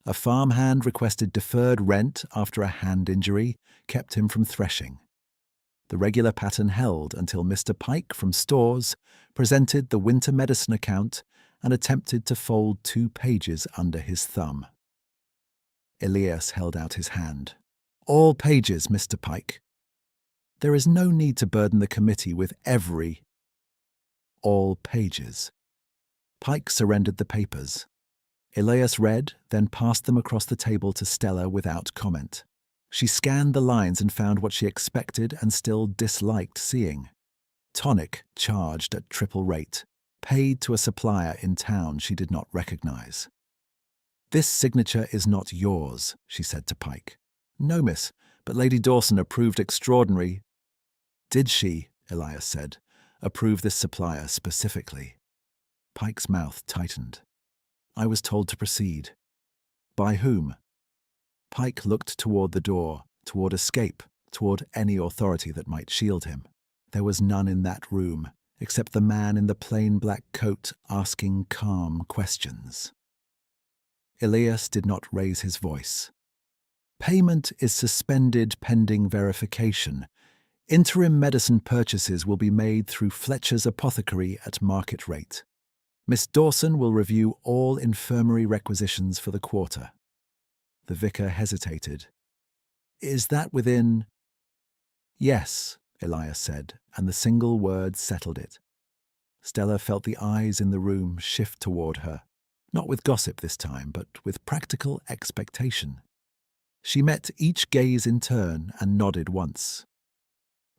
A farmhand requested deferred rent after a hand injury kept him from threshing. The regular pattern held until Mr. Pike from Stores presented the winter medicine account and attempted to fold 2 pages under his thumb. Elias held out his hand. "All pages, Mr. Pike." "There is no need to burden the committee with every—" "All pages." Pike surrendered the papers. Elias read, then passed them across the table to Stella without comment. She scanned the lines and found what she expected and still disliked seeing. Tonic charged at triple rate, paid to a supplier in town she did not recognize. "This signature is not yours," she said to Pike. "No, miss, but Lady Dawson approved extraordinary—" "Did she," Elias said, "approve this supplier specifically?" Pike's mouth tightened. "I was told to proceed." "By whom?" Pike looked toward the door, toward escape, toward any authority that might shield him. There was none in that room, except the man in the plain black coat asking calm questions. Elias did not raise his voice. "Payment is suspended pending verification. Interim medicine purchases will be made through Fletcher's Apothecary at market rate. Miss Dawson will review all infirmary requisitions for the quarter." The vicar hesitated. "Is that within—" "Yes," Elias said, and the single word settled it. Stella felt the eyes in the room shift toward her, not with gossip this time, but with practical expectation. She met each gaze in turn and nodded once.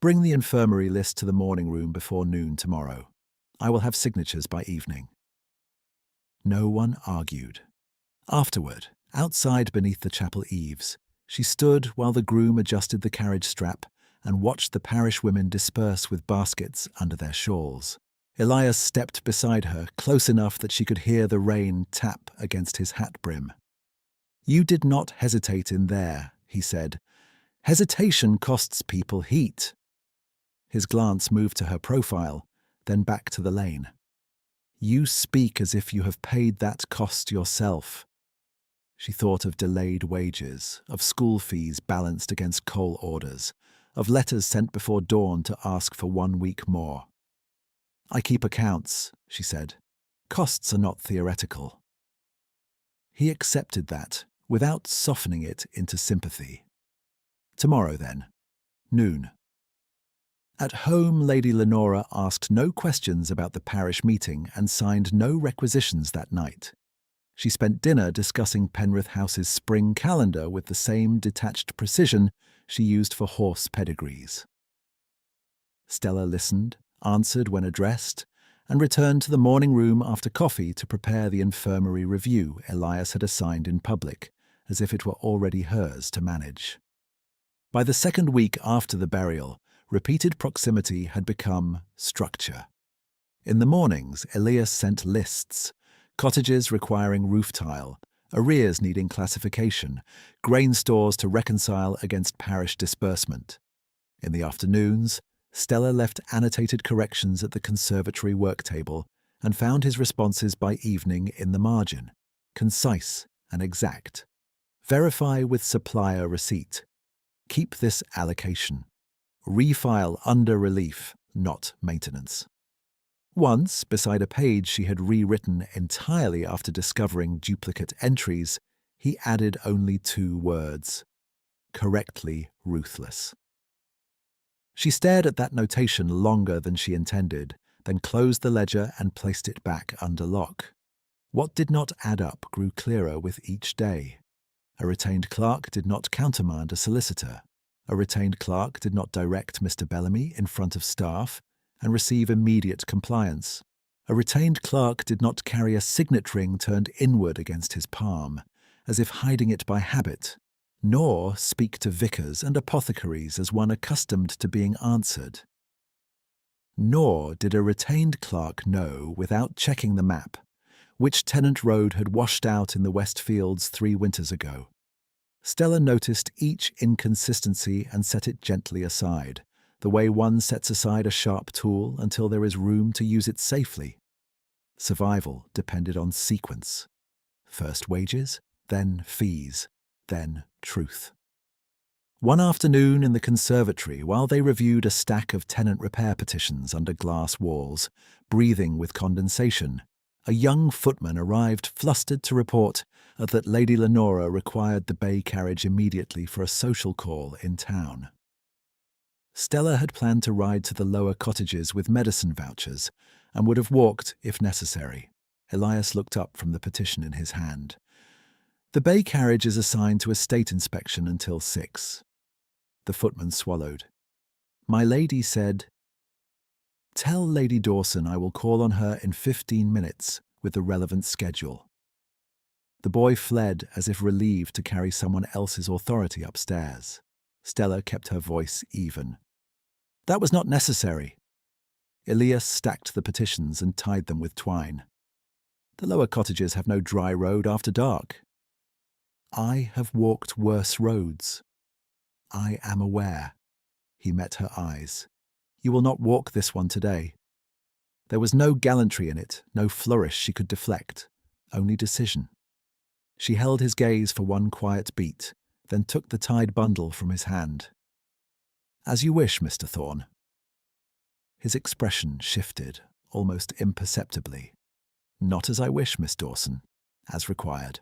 "Bring the infirmary list to the morning room before noon tomorrow. I will have signatures by evening." No one argued. Afterward, outside beneath the chapel eaves, She stood while the groom adjusted the carriage strap and watched the parish women disperse with baskets under their shawls. Elias stepped beside her, close enough that she could hear the rain tap against his hat brim. "You did not hesitate in there," he said. "Hesitation costs people heat." His glance moved to her profile, then back to the lane. "You speak as if you have paid that cost yourself." She thought of delayed wages, of school fees balanced against coal orders, of letters sent before dawn to ask for 1 week more. "I keep accounts," she said. "Costs are not theoretical." He accepted that, without softening it into sympathy. Tomorrow, then. Noon. At home, Lady Lenora asked no questions about the parish meeting and signed no requisitions that night. She spent dinner discussing Penrith House's spring calendar with the same detached precision she used for horse pedigrees. Stella listened, answered when addressed, and returned to the morning room after coffee to prepare the infirmary review Elias had assigned in public, as if it were already hers to manage. By the second week after the burial, repeated proximity had become structure. In the mornings, Elias sent lists: cottages requiring roof tile, arrears needing classification, grain stores to reconcile against parish disbursement. In the afternoons, Stella left annotated corrections at the conservatory work table and found his responses by evening in the margin, concise and exact. Verify with supplier receipt. Keep this allocation. Refile under relief, not maintenance. Once, beside a page she had rewritten entirely after discovering duplicate entries, he added only 2 words: correctly ruthless. She stared at that notation longer than she intended, then closed the ledger and placed it back under lock. What did not add up grew clearer with each day. A retained clerk did not countermand a solicitor. A retained clerk did not direct Mr. Bellamy in front of staff and receive immediate compliance. A retained clerk did not carry a signet ring turned inward against his palm, as if hiding it by habit, nor speak to vicars and apothecaries as one accustomed to being answered. Nor did a retained clerk know, without checking the map, which Tennant Road had washed out in the West Fields 3 winters ago. Stella noticed each inconsistency and set it gently aside, the way one sets aside a sharp tool until there is room to use it safely. Survival depended on sequence. First wages, then fees, then truth. One afternoon in the conservatory, while they reviewed a stack of tenant repair petitions under glass walls, breathing with condensation, a young footman arrived flustered to report that Lady Lenora required the bay carriage immediately for a social call in town. Stella had planned to ride to the lower cottages with medicine vouchers and would have walked if necessary. Elias looked up from the petition in his hand. "The bay carriage is assigned to a state inspection until 6. The footman swallowed. "My lady said, 'Tell Lady Dawson I will call on her in 15 minutes with the relevant schedule.'" The boy fled as if relieved to carry someone else's authority upstairs. Stella kept her voice even. "That was not necessary." Elias stacked the petitions and tied them with twine. "The lower cottages have no dry road after dark." "I have walked worse roads." "I am aware." He met her eyes. "You will not walk this one today." There was no gallantry in it, no flourish she could deflect, only decision. She held his gaze for one quiet beat, then took the tied bundle from his hand. "As you wish, Mr. Thorne." His expression shifted, almost imperceptibly. "Not as I wish, Miss Dawson, as required."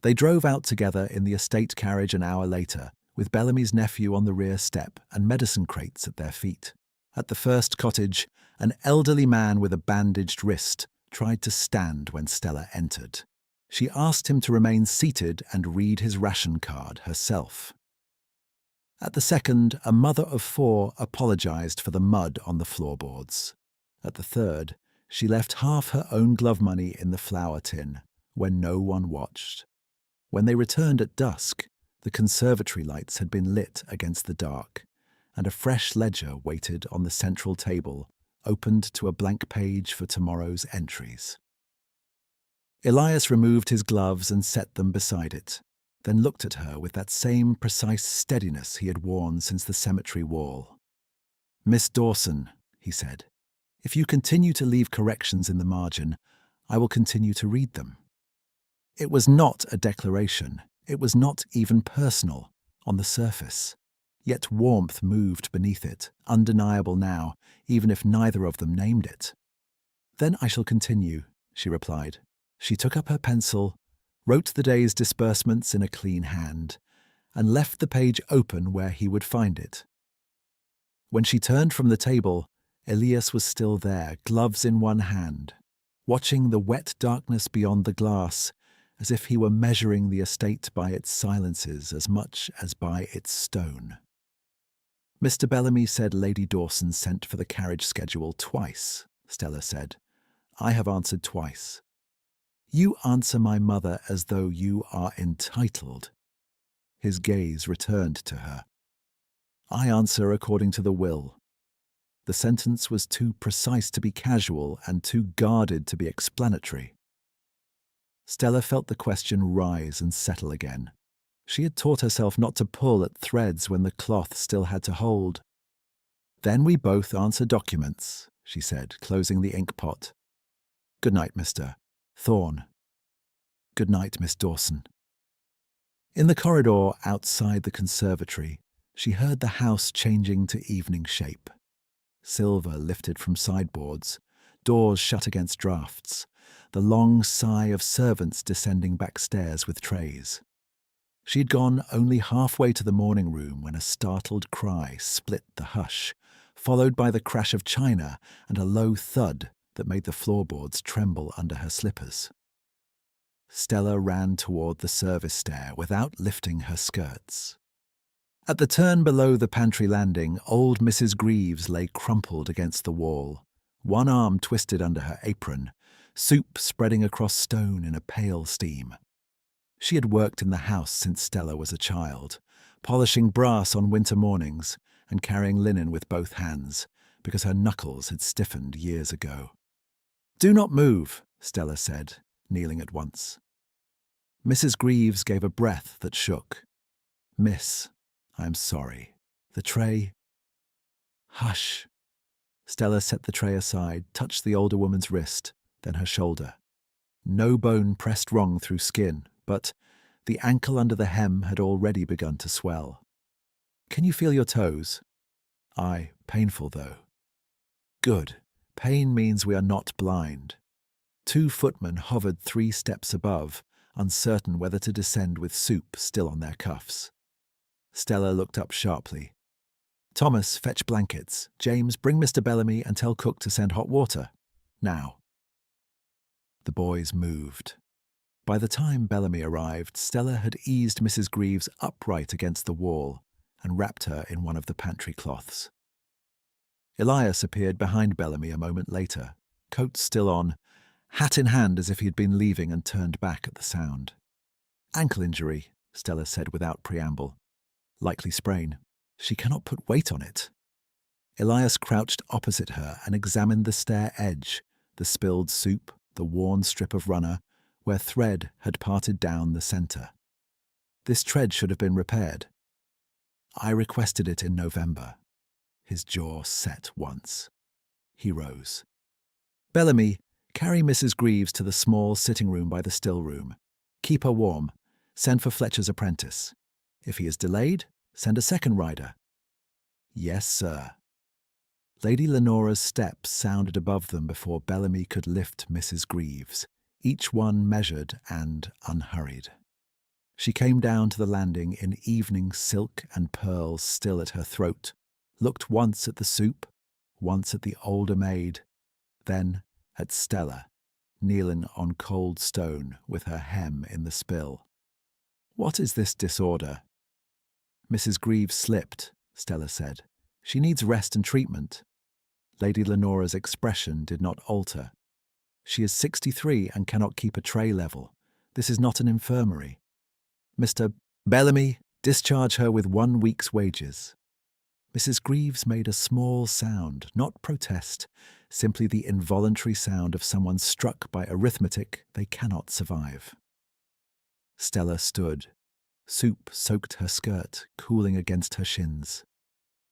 They drove out together in the estate carriage an hour later, with Bellamy's nephew on the rear step and medicine crates at their feet. At the first cottage, an elderly man with a bandaged wrist tried to stand when Stella entered. She asked him to remain seated and read his ration card herself. At the second, a mother of 4 apologized for the mud on the floorboards. At the third, she left half her own glove money in the flour tin, when no one watched. When they returned at dusk, The conservatory lights had been lit against the dark, and a fresh ledger waited on the central table, opened to a blank page for tomorrow's entries. Elias removed his gloves and set them beside it, then looked at her with that same precise steadiness he had worn since the cemetery wall. "Miss Dawson," he said, "if you continue to leave corrections in the margin, I will continue to read them." It was not a declaration, it was not even personal, on the surface. Yet warmth moved beneath it, undeniable now, even if neither of them named it. "Then I shall continue," she replied. She took up her pencil, wrote the day's disbursements in a clean hand, and left the page open where he would find it. When she turned from the table, Elias was still there, gloves in one hand, watching the wet darkness beyond the glass, as if he were measuring the estate by its silences as much as by its stone. "Mr. Bellamy said Lady Dawson sent for the carriage schedule twice," Stella said. "I have answered twice." "You answer my mother as though you are entitled." His gaze returned to her. "I answer according to the will." The sentence was too precise to be casual and too guarded to be explanatory. Stella felt the question rise and settle again. She had taught herself not to pull at threads when the cloth still had to hold. "Then we both answer documents," she said, closing the ink pot. "Good night, Mr. Thorne." "Good night, Miss Dawson." In the corridor outside the conservatory, she heard the house changing to evening shape. Silver lifted from sideboards, doors shut against draughts, the long sigh of servants descending back stairs with trays. She had gone only halfway to the morning room when a startled cry split the hush, followed by the crash of china and a low thud that made the floorboards tremble under her slippers. Stella ran toward the service stair without lifting her skirts. At the turn below the pantry landing, old Mrs. Greaves lay crumpled against the wall, one arm twisted under her apron, soup spreading across stone in a pale steam. She had worked in the house since Stella was a child, polishing brass on winter mornings and carrying linen with both hands, because her knuckles had stiffened years ago. "Do not move," Stella said, kneeling at once. Mrs. Greaves gave a breath that shook. "Miss, I am sorry. The tray—" "Hush." Stella set the tray aside, touched the older woman's wrist, then her shoulder. No bone pressed wrong through skin, but the ankle under the hem had already begun to swell. "Can you feel your toes?" "Aye, painful though." "Good. Pain means we are not blind." 2 footmen hovered 3 steps above, uncertain whether to descend with soup still on their cuffs. Stella looked up sharply. "Thomas, fetch blankets. James, bring Mr. Bellamy and tell cook to send hot water. Now." The boys moved. By the time Bellamy arrived, Stella had eased Mrs. Greaves upright against the wall and wrapped her in one of the pantry cloths. Elias appeared behind Bellamy a moment later, coat still on, hat in hand as if he had been leaving, and turned back at the sound. "Ankle injury," Stella said without preamble. "Likely sprain. She cannot put weight on it." Elias crouched opposite her and examined the stair edge, the spilled soup, the worn strip of runner, where thread had parted down the centre. This tread should have been repaired. "I requested it in November." His jaw set once. He rose. "Bellamy, carry Mrs. Greaves to the small sitting room by the still room. Keep her warm. Send for Fletcher's apprentice. If he is delayed, send a second rider." "Yes, sir." Lady Lenora's steps sounded above them before Bellamy could lift Mrs. Greaves, each one measured and unhurried. She came down to the landing in evening silk and pearls still at her throat, looked once at the soup, once at the older maid, then at Stella, kneeling on cold stone with her hem in the spill. "What is this disorder?" "Mrs. Greaves slipped," Stella said. "She needs rest and treatment." Lady Lenora's expression did not alter. "She is 63 and cannot keep a tray level. This is not an infirmary." "Mr. Bellamy, Discharge her with 1 week's wages. Mrs. Greaves made a small sound, not protest, simply the involuntary sound of someone struck by arithmetic they cannot survive. Stella stood. Soup soaked her skirt, cooling against her shins.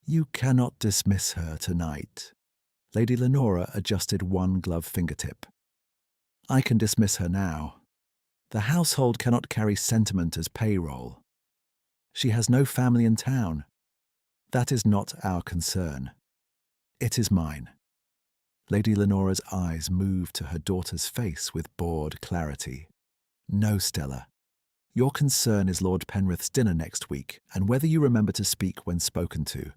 You cannot dismiss her tonight. Lady Lenora adjusted one glove fingertip. I can dismiss her now. The household cannot carry sentiment as payroll. She has no family in town. That is not our concern. It is mine. Lady Lenora's eyes moved to her daughter's face with bored clarity. No, Stella. Your concern is Lord Penrith's dinner next week, and whether you remember to speak when spoken to.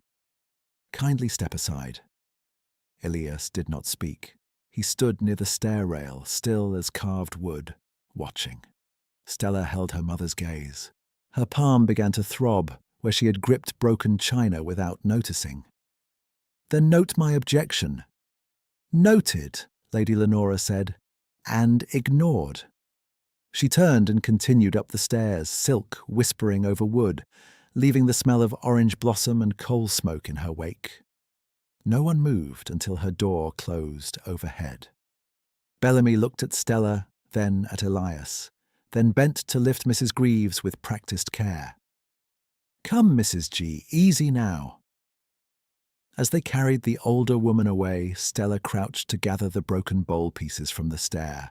Kindly step aside. Elias did not speak. He stood near the stair rail, still as carved wood, watching. Stella held her mother's gaze. Her palm began to throb where she had gripped broken china without noticing. Then note my objection. Noted, Lady Lenora said, and ignored. She turned and continued up the stairs, silk whispering over wood, leaving the smell of orange blossom and coal smoke in her wake. No one moved until her door closed overhead. Bellamy looked at Stella, then at Elias, then bent to lift Mrs. Greaves with practiced care. Come, Mrs. G, easy now. As they carried the older woman away, Stella crouched to gather the broken bowl pieces from the stair.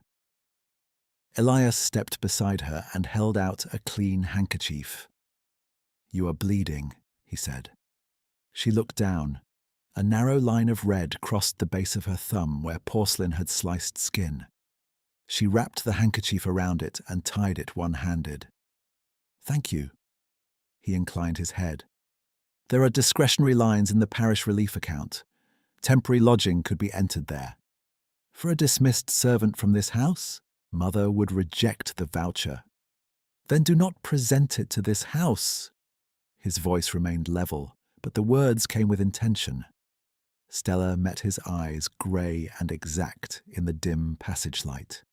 Elias stepped beside her and held out a clean handkerchief. You are bleeding, he said. She looked down. A narrow line of red crossed the base of her thumb where porcelain had sliced skin. She wrapped the handkerchief around it and tied it one-handed. Thank you. He inclined his head. There are discretionary lines in the parish relief account. Temporary lodging could be entered there. For a dismissed servant from this house, Mother would reject the voucher. Then do not present it to this house. His voice remained level, but the words came with intention. Stella met his eyes, grey and exact in the dim passage light.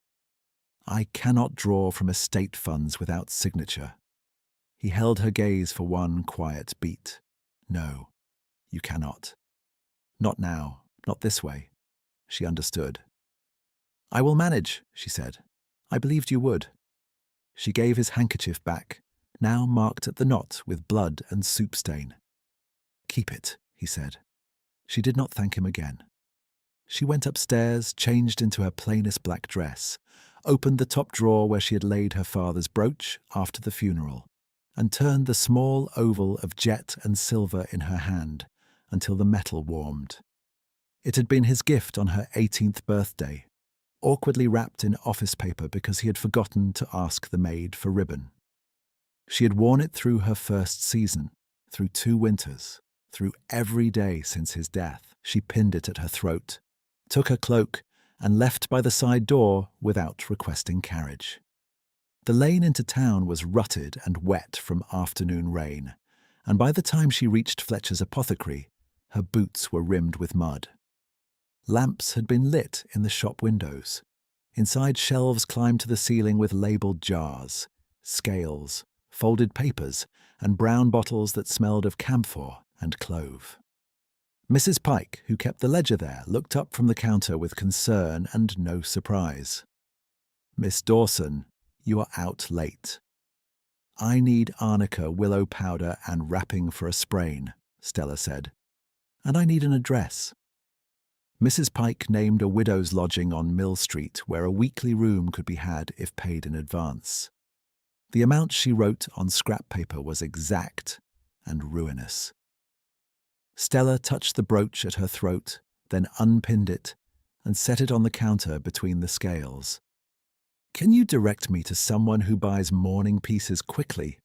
I cannot draw from estate funds without signature. He held her gaze for one quiet beat. No, you cannot. Not now, not this way. She understood. I will manage, she said. I believed you would. She gave his handkerchief back, now marked at the knot with blood and soup stain. Keep it, he said. She did not thank him again. She went upstairs, changed into her plainest black dress, opened the top drawer where she had laid her father's brooch after the funeral, and turned the small oval of jet and silver in her hand until the metal warmed. It had been his gift on her 18th birthday, awkwardly wrapped in office paper because he had forgotten to ask the maid for ribbon. She had worn it through her first season, through 2 winters, through every day since his death. She pinned it at her throat, took her cloak, and left by the side door without requesting carriage. The lane into town was rutted and wet from afternoon rain, and by the time she reached Fletcher's apothecary, her boots were rimmed with mud. Lamps had been lit in the shop windows. Inside, shelves climbed to the ceiling with labelled jars, scales, folded papers, and brown bottles that smelled of camphor and clove. Mrs. Pike, who kept the ledger there, looked up from the counter with concern and no surprise. Miss Dawson, you are out late. I need arnica, willow powder, and wrapping for a sprain, Stella said. And I need an address. Mrs. Pike named a widow's lodging on Mill Street where a weekly room could be had if paid in advance. The amount she wrote on scrap paper was exact and ruinous. Stella touched the brooch at her throat, then unpinned it and set it on the counter between the scales. Can you direct me to someone who buys mourning pieces quickly?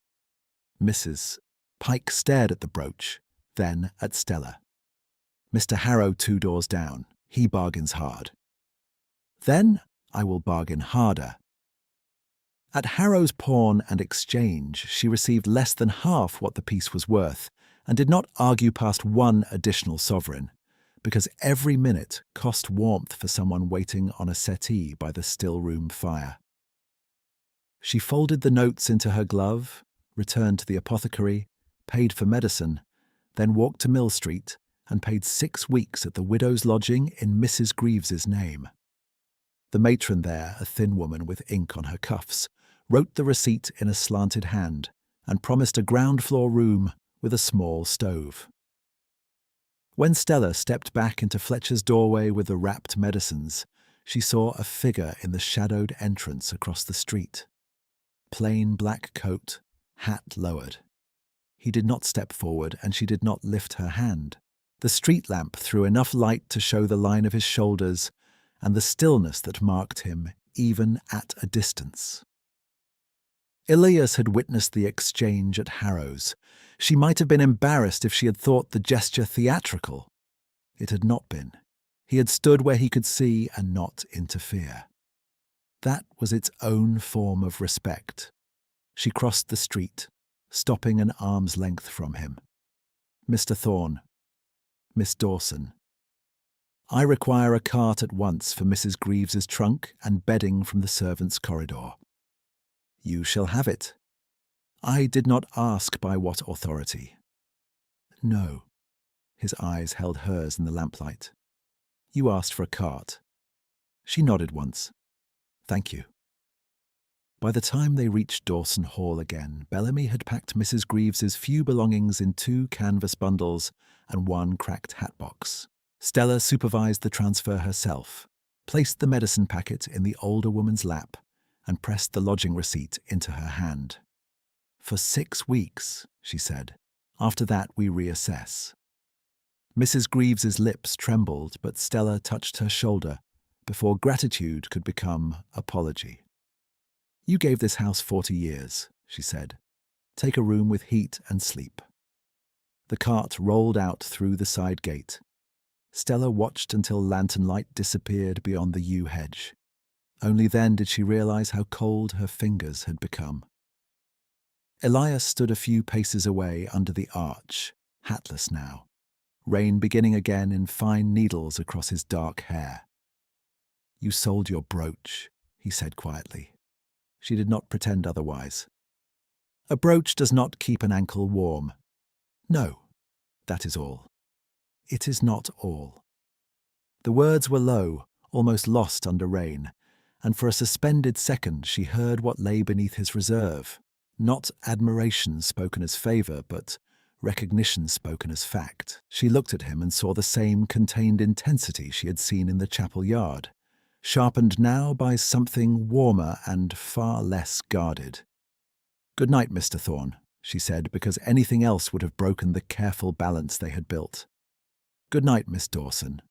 Mrs. Pike stared at the brooch, then at Stella. Mr. Harrow 2 doors down. He bargains hard. Then I will bargain harder. At Harrow's Pawn and Exchange, she received less than half what the piece was worth and did not argue past 1 additional sovereign, because every minute cost warmth for someone waiting on a settee by the still-room fire. She folded the notes into her glove, returned to the apothecary, paid for medicine, then walked to Mill Street and paid 6 weeks at the widow's lodging in Mrs. Greaves's name. The matron there, a thin woman with ink on her cuffs, wrote the receipt in a slanted hand and promised a ground-floor room with a small stove. When Stella stepped back into Fletcher's doorway with the wrapped medicines, she saw a figure in the shadowed entrance across the street. Plain black coat, hat lowered. He did not step forward, and she did not lift her hand. The street lamp threw enough light to show the line of his shoulders and the stillness that marked him even at a distance. Elias had witnessed the exchange at Harrow's. She might have been embarrassed if she had thought the gesture theatrical. It had not been. He had stood where he could see and not interfere. That was its own form of respect. She crossed the street, stopping an arm's length from him. "Mr. Thorne. Miss Dawson. I require a cart at once for Mrs. Greaves's trunk and bedding from the servants' corridor." "You shall have it." "I did not ask by what authority." "No." His eyes held hers in the lamplight. "You asked for a cart." She nodded once. "Thank you." By the time they reached Dawson Hall again, Bellamy had packed Mrs. Greaves's few belongings in 2 canvas bundles and 1 cracked hatbox. Stella supervised the transfer herself, placed the medicine packet in the older woman's lap, and pressed the lodging receipt into her hand. "For 6 weeks," she said. "After that we reassess." Mrs. Greaves's lips trembled, but Stella touched her shoulder before gratitude could become apology. "You gave this house 40 years, she said. "Take a room with heat and sleep." The cart rolled out through the side gate. Stella watched until lantern light disappeared beyond the yew hedge. Only then did she realize how cold her fingers had become. Elias stood a few paces away under the arch, hatless now, rain beginning again in fine needles across his dark hair. "You sold your brooch," he said quietly. She did not pretend otherwise. "A brooch does not keep an ankle warm." "No, that is all." "It is not all." The words were low, almost lost under rain, and for a suspended second she heard what lay beneath his reserve. Not admiration spoken as favour, but recognition spoken as fact. She looked at him and saw the same contained intensity she had seen in the chapel yard, sharpened now by something warmer and far less guarded. "Good night, Mr. Thorne," she said, because anything else would have broken the careful balance they had built. "Good night, Miss Dawson."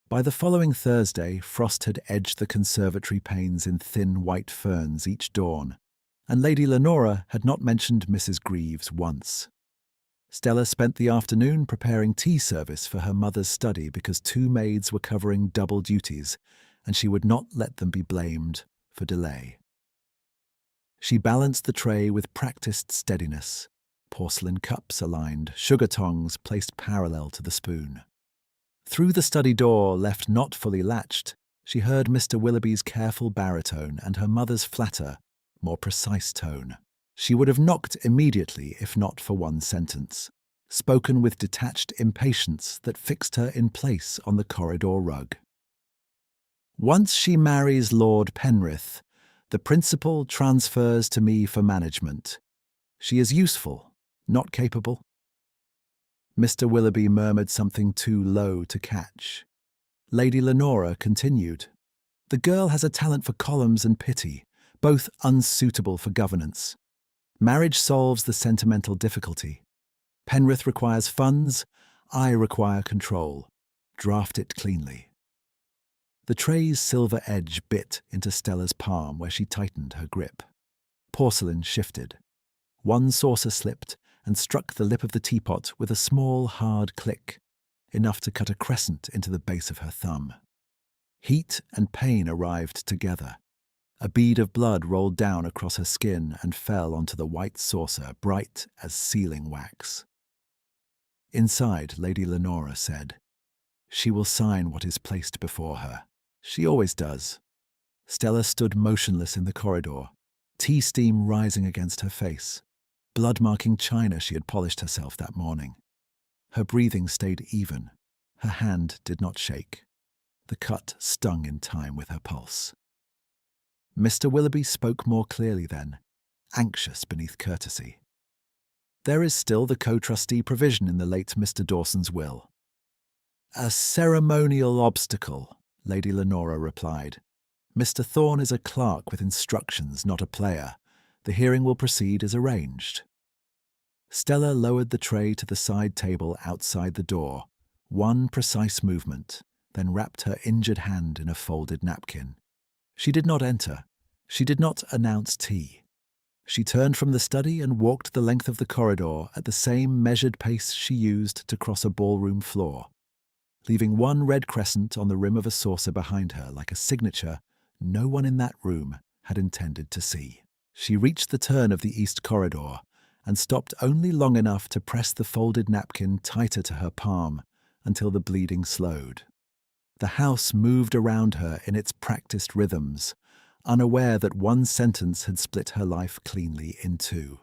By the following Thursday, frost had edged the conservatory panes in thin white ferns each dawn, and Lady Lenora had not mentioned Mrs. Greaves once. Stella spent the afternoon preparing tea service for her mother's study because 2 maids were covering double duties, and she would not let them be blamed for delay. She balanced the tray with practiced steadiness, porcelain cups aligned, sugar tongs placed parallel to the spoon. Through the study door, left not fully latched, she heard Mr. Willoughby's careful baritone and her mother's flatter, more precise tone. She would have knocked immediately if not for one sentence, spoken with detached impatience that fixed her in place on the corridor rug. "Once she marries Lord Penrith, the principal transfers to me for management. She is useful, not capable." Mr. Willoughby murmured something too low to catch. Lady Lenora continued. "The girl has a talent for columns and pity, both unsuitable for governance. Marriage solves the sentimental difficulty. Penrith requires funds, I require control. Draft it cleanly." The tray's silver edge bit into Stella's palm where she tightened her grip. Porcelain shifted. One saucer slipped and struck the lip of the teapot with a small, hard click, enough to cut a crescent into the base of her thumb. Heat and pain arrived together. A bead of blood rolled down across her skin and fell onto the white saucer, bright as sealing wax. Inside, Lady Lenora said, "She will sign what is placed before her. She always does." Stella stood motionless in the corridor, tea steam rising against her face. blood-marking china she had polished herself that morning. Her breathing stayed even. Her hand did not shake. The cut stung in time with her pulse. Mr. Willoughby spoke more clearly then, anxious beneath courtesy. "There is still the co-trustee provision in the late Mr. Dawson's will." "A ceremonial obstacle," Lady Lenora replied. "Mr. Thorne is a clerk with instructions, not a player. The hearing will proceed as arranged." Stella lowered the tray to the side table outside the door, one precise movement, then wrapped her injured hand in a folded napkin. She did not enter. She did not announce tea. She turned from the study and walked the length of the corridor at the same measured pace she used to cross a ballroom floor, leaving one red crescent on the rim of a saucer behind her like a signature no one in that room had intended to see. She reached the turn of the east corridor and stopped only long enough to press the folded napkin tighter to her palm until the bleeding slowed. The house moved around her in its practiced rhythms, unaware that one sentence had split her life cleanly in two.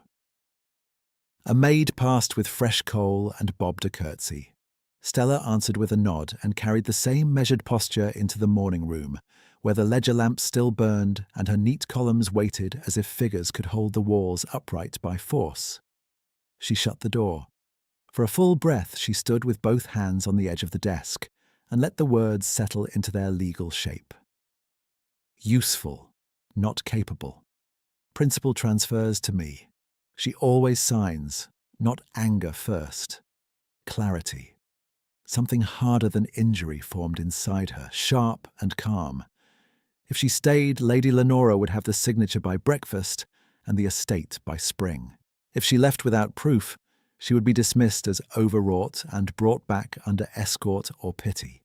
A maid passed with fresh coal and bobbed a curtsy. Stella answered with a nod and carried the same measured posture into the morning room, where the ledger lamp still burned and her neat columns waited as if figures could hold the walls upright by force. She shut the door. For a full breath she stood with both hands on the edge of the desk and let the words settle into their legal shape. Useful, not capable. Principal transfers to me. She always signs, not anger first. Clarity. Something harder than injury formed inside her, sharp and calm. If she stayed, Lady Lenora would have the signature by breakfast and the estate by spring. If she left without proof, she would be dismissed as overwrought and brought back under escort or pity.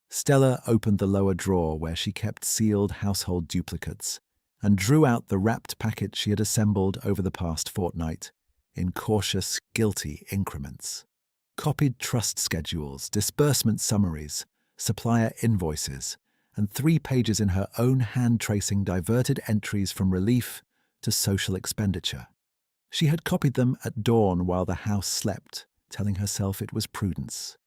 Stella opened the lower drawer where she kept sealed household duplicates and drew out the wrapped packet she had assembled over the past fortnight in cautious, guilty increments. Copied trust schedules, disbursement summaries, supplier invoices, and 3 pages in her own hand-tracing diverted entries from relief to social expenditure. She had copied them at dawn while the house slept, telling herself it was prudence.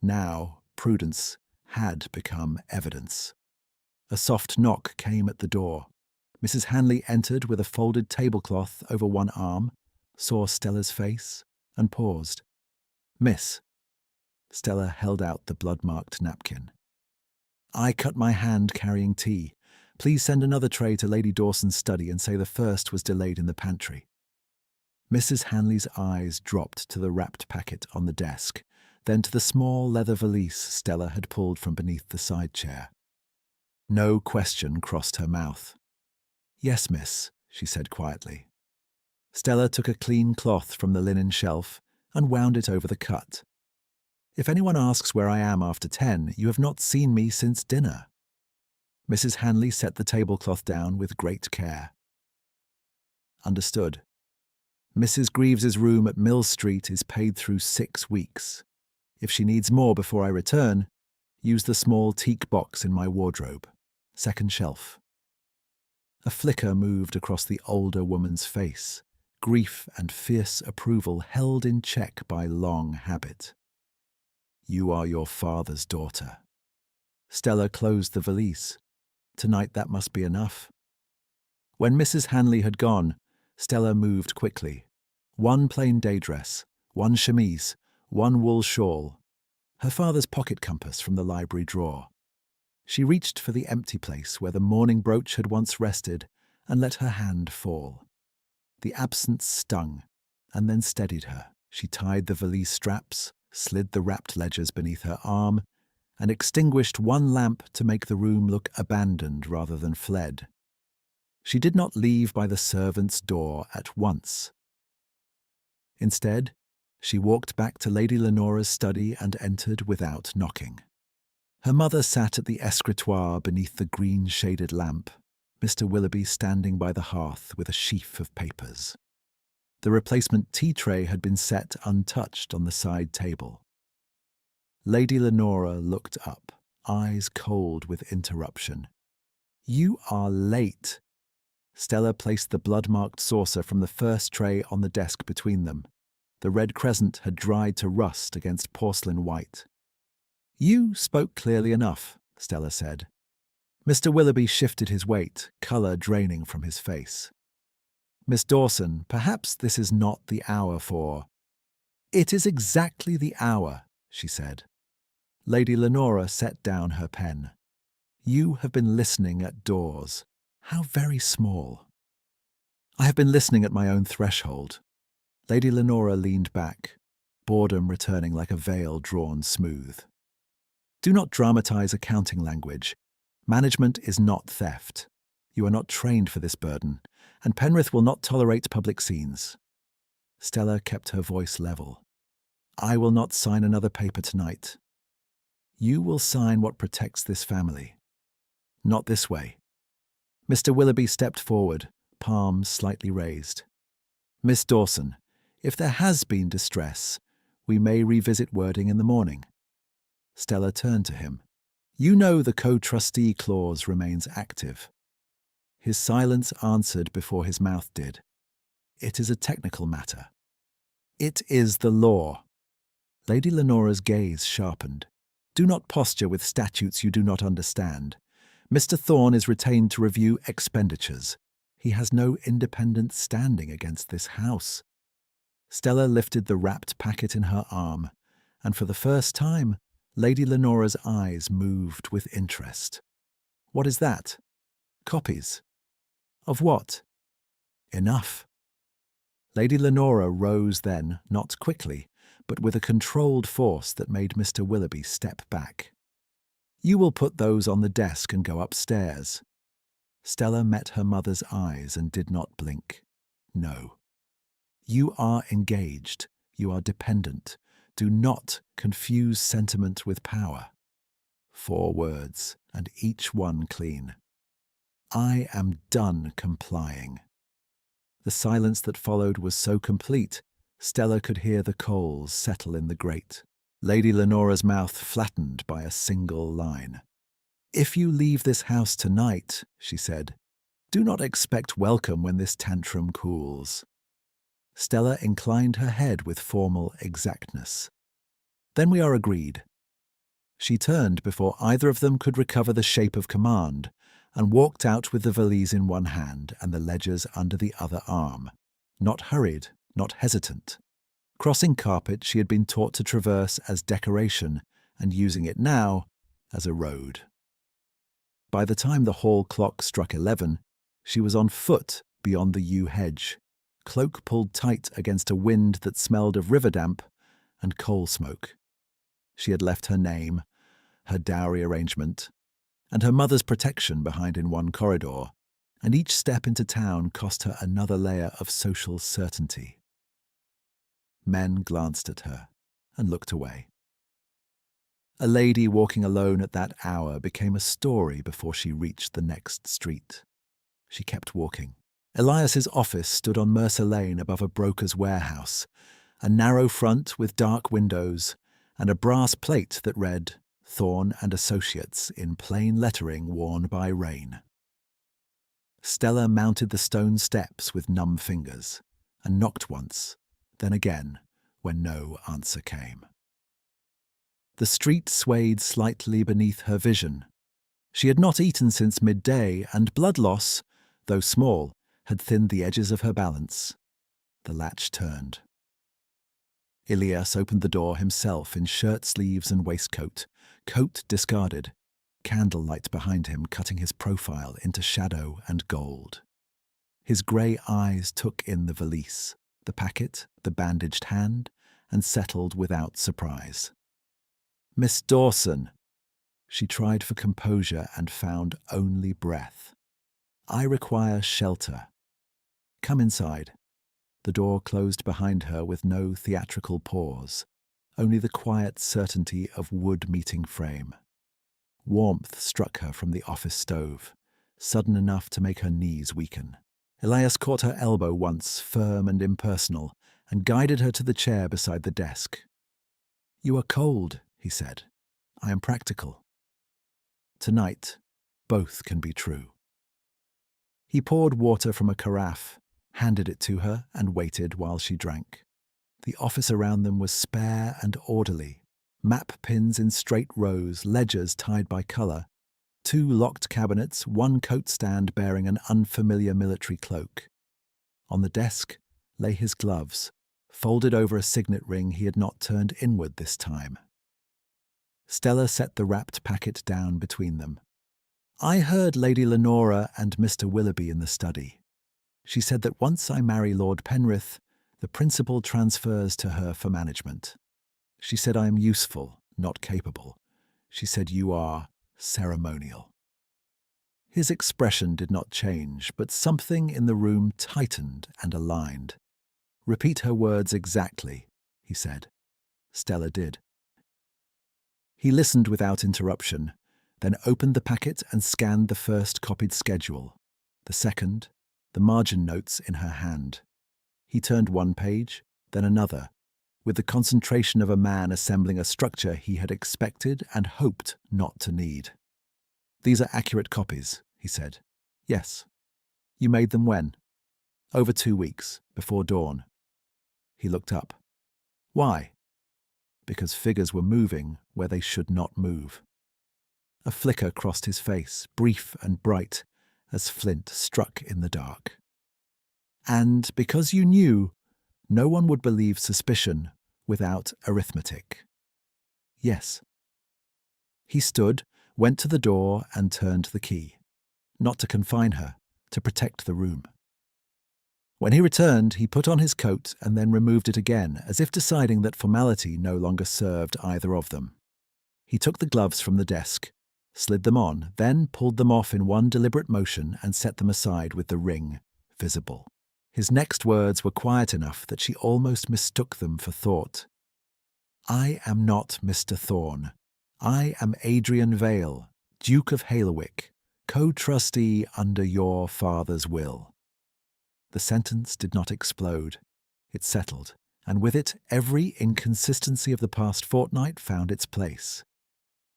Now, prudence had become evidence. A soft knock came at the door. Mrs. Hanley entered with a folded tablecloth over one arm, saw Stella's face, and paused. "Miss." Stella held out the blood-marked napkin. "I cut my hand carrying tea. Please send another tray to Lady Dawson's study and say the first was delayed in the pantry." Mrs. Hanley's eyes dropped to the wrapped packet on the desk, then to the small leather valise Stella had pulled from beneath the side chair. No question crossed her mouth. "Yes, miss," she said quietly. Stella took a clean cloth from the linen shelf and wound it over the cut. "If anyone asks where I am after 10, you have not seen me since dinner." Mrs. Hanley set the tablecloth down with great care. "Understood. Mrs. Greaves's room at Mill Street is paid through 6 weeks. If she needs more before I return, use the small teak box in my wardrobe. Second shelf." A flicker moved across the older woman's face, grief and fierce approval held in check by long habit. "You are your father's daughter." Stella closed the valise. Tonight that must be enough. When Mrs. Hanley had gone, Stella moved quickly. One plain day dress, one chemise, one wool shawl. Her father's pocket compass from the library drawer. She reached for the empty place where the mourning brooch had once rested and let her hand fall. The absence stung and then steadied her. She tied the valise straps, slid the wrapped ledgers beneath her arm, and extinguished one lamp to make the room look abandoned rather than fled. She did not leave by the servants' door at once. Instead, she walked back to Lady Lenora's study and entered without knocking. Her mother sat at the escritoire beneath the green-shaded lamp, Mr. Willoughby standing by the hearth with a sheaf of papers. The replacement tea tray had been set untouched on the side table. Lady Lenora looked up, eyes cold with interruption. "You are late." Stella placed the blood-marked saucer from the first tray on the desk between them. The red crescent had dried to rust against porcelain white. "You spoke clearly enough," Stella said. Mr. Willoughby shifted his weight, colour draining from his face. "Miss Dawson, perhaps this is not the hour for—" "It is exactly the hour," she said. Lady Lenora set down her pen. "You have been listening at doors. How very small." "I have been listening at my own threshold." Lady Lenora leaned back, boredom returning like a veil drawn smooth. "Do not dramatize accounting language. Management is not theft. You are not trained for this burden, and Penrith will not tolerate public scenes." Stella kept her voice level. "I will not sign another paper tonight. You will sign what protects this family. Not this way." Mr. Willoughby stepped forward, palms slightly raised. "Miss Dawson, if there has been distress, we may revisit wording in the morning." Stella turned to him. "You know the co-trustee clause remains active." His silence answered before his mouth did. "It is a technical matter." "It is the law." Lady Lenora's gaze sharpened. "Do not posture with statutes you do not understand. Mr. Thorne is retained to review expenditures. He has no independent standing against this house." Stella lifted the wrapped packet in her arm, and for the first time, Lady Lenora's eyes moved with interest. "What is that?" "Copies." "Of what?" "Enough." Lady Lenora rose then, not quickly, but with a controlled force that made Mr. Willoughby step back. "You will put those on the desk and go upstairs." Stella met her mother's eyes and did not blink. "No. You are engaged. You are dependent. Do not confuse sentiment with power." 4 words, and each one clean. "I am done complying." The silence that followed was so complete, Stella could hear the coals settle in the grate. Lady Lenora's mouth flattened by a single line. "If you leave this house tonight," she said, "do not expect welcome when this tantrum cools." Stella inclined her head with formal exactness. "Then we are agreed." She turned before either of them could recover the shape of command, and walked out with the valise in one hand and the ledgers under the other arm. Not hurried, not hesitant. Crossing carpet she had been taught to traverse as decoration, and using it now as a road. By the time the hall clock struck 11, she was on foot beyond the yew hedge, cloak pulled tight against a wind that smelled of river damp and coal smoke. She had left her name, her dowry arrangement, and her mother's protection behind in one corridor, and each step into town cost her another layer of social certainty. Men glanced at her and looked away. A lady walking alone at that hour became a story before she reached the next street. She kept walking. Elias's office stood on Mercer Lane above a broker's warehouse, a narrow front with dark windows, and a brass plate that read "Thorne and Associates" in plain lettering worn by rain. Stella mounted the stone steps with numb fingers, and knocked once, then again, when no answer came. The street swayed slightly beneath her vision. She had not eaten since midday, and blood loss, though small, had thinned the edges of her balance. The latch turned. Elias opened the door himself in shirt sleeves and waistcoat, coat discarded, candlelight behind him cutting his profile into shadow and gold. His grey eyes took in the valise, the packet, the bandaged hand, and settled without surprise. "Miss Dawson." She tried for composure and found only breath. "I require shelter. Come inside." The door closed behind her with no theatrical pause, only the quiet certainty of wood meeting frame. Warmth struck her from the office stove, sudden enough to make her knees weaken. Elias caught her elbow once, firm and impersonal, and guided her to the chair beside the desk. "You are cold," he said. "I am practical. Tonight, both can be true." He poured water from a carafe, handed it to her, and waited while she drank. The office around them was spare and orderly. Map pins in straight rows, ledgers tied by colour, 2 locked cabinets, 1 coat stand bearing an unfamiliar military cloak. On the desk lay his gloves, folded over a signet ring he had not turned inward this time. Stella set the wrapped packet down between them. "I heard Lady Lenora and Mr. Willoughby in the study. She said that once I marry Lord Penrith, the principal transfers to her for management. She said I am useful, not capable. She said you are ceremonial." His expression did not change, but something in the room tightened and aligned. "Repeat her words exactly," he said. Stella did. He listened without interruption, then opened the packet and scanned the first copied schedule, the second, the margin notes in her hand. He turned one page, then another, with the concentration of a man assembling a structure he had expected and hoped not to need. "These are accurate copies," he said. "Yes." "You made them when?" "Over 2 weeks, before dawn." He looked up. "Why?" "Because figures were moving where they should not move." A flicker crossed his face, brief and bright, as flint struck in the dark. "And because you knew, no one would believe suspicion without arithmetic." "Yes." He stood, went to the door and turned the key. Not to confine her, to protect the room. When he returned, he put on his coat and then removed it again, as if deciding that formality no longer served either of them. He took the gloves from the desk, slid them on, then pulled them off in one deliberate motion and set them aside with the ring visible. His next words were quiet enough that she almost mistook them for thought. "I am not Mr. Thorne. I am Adrian Vale, Duke of Halewick, co-trustee under your father's will." The sentence did not explode. It settled, and with it every inconsistency of the past fortnight found its place.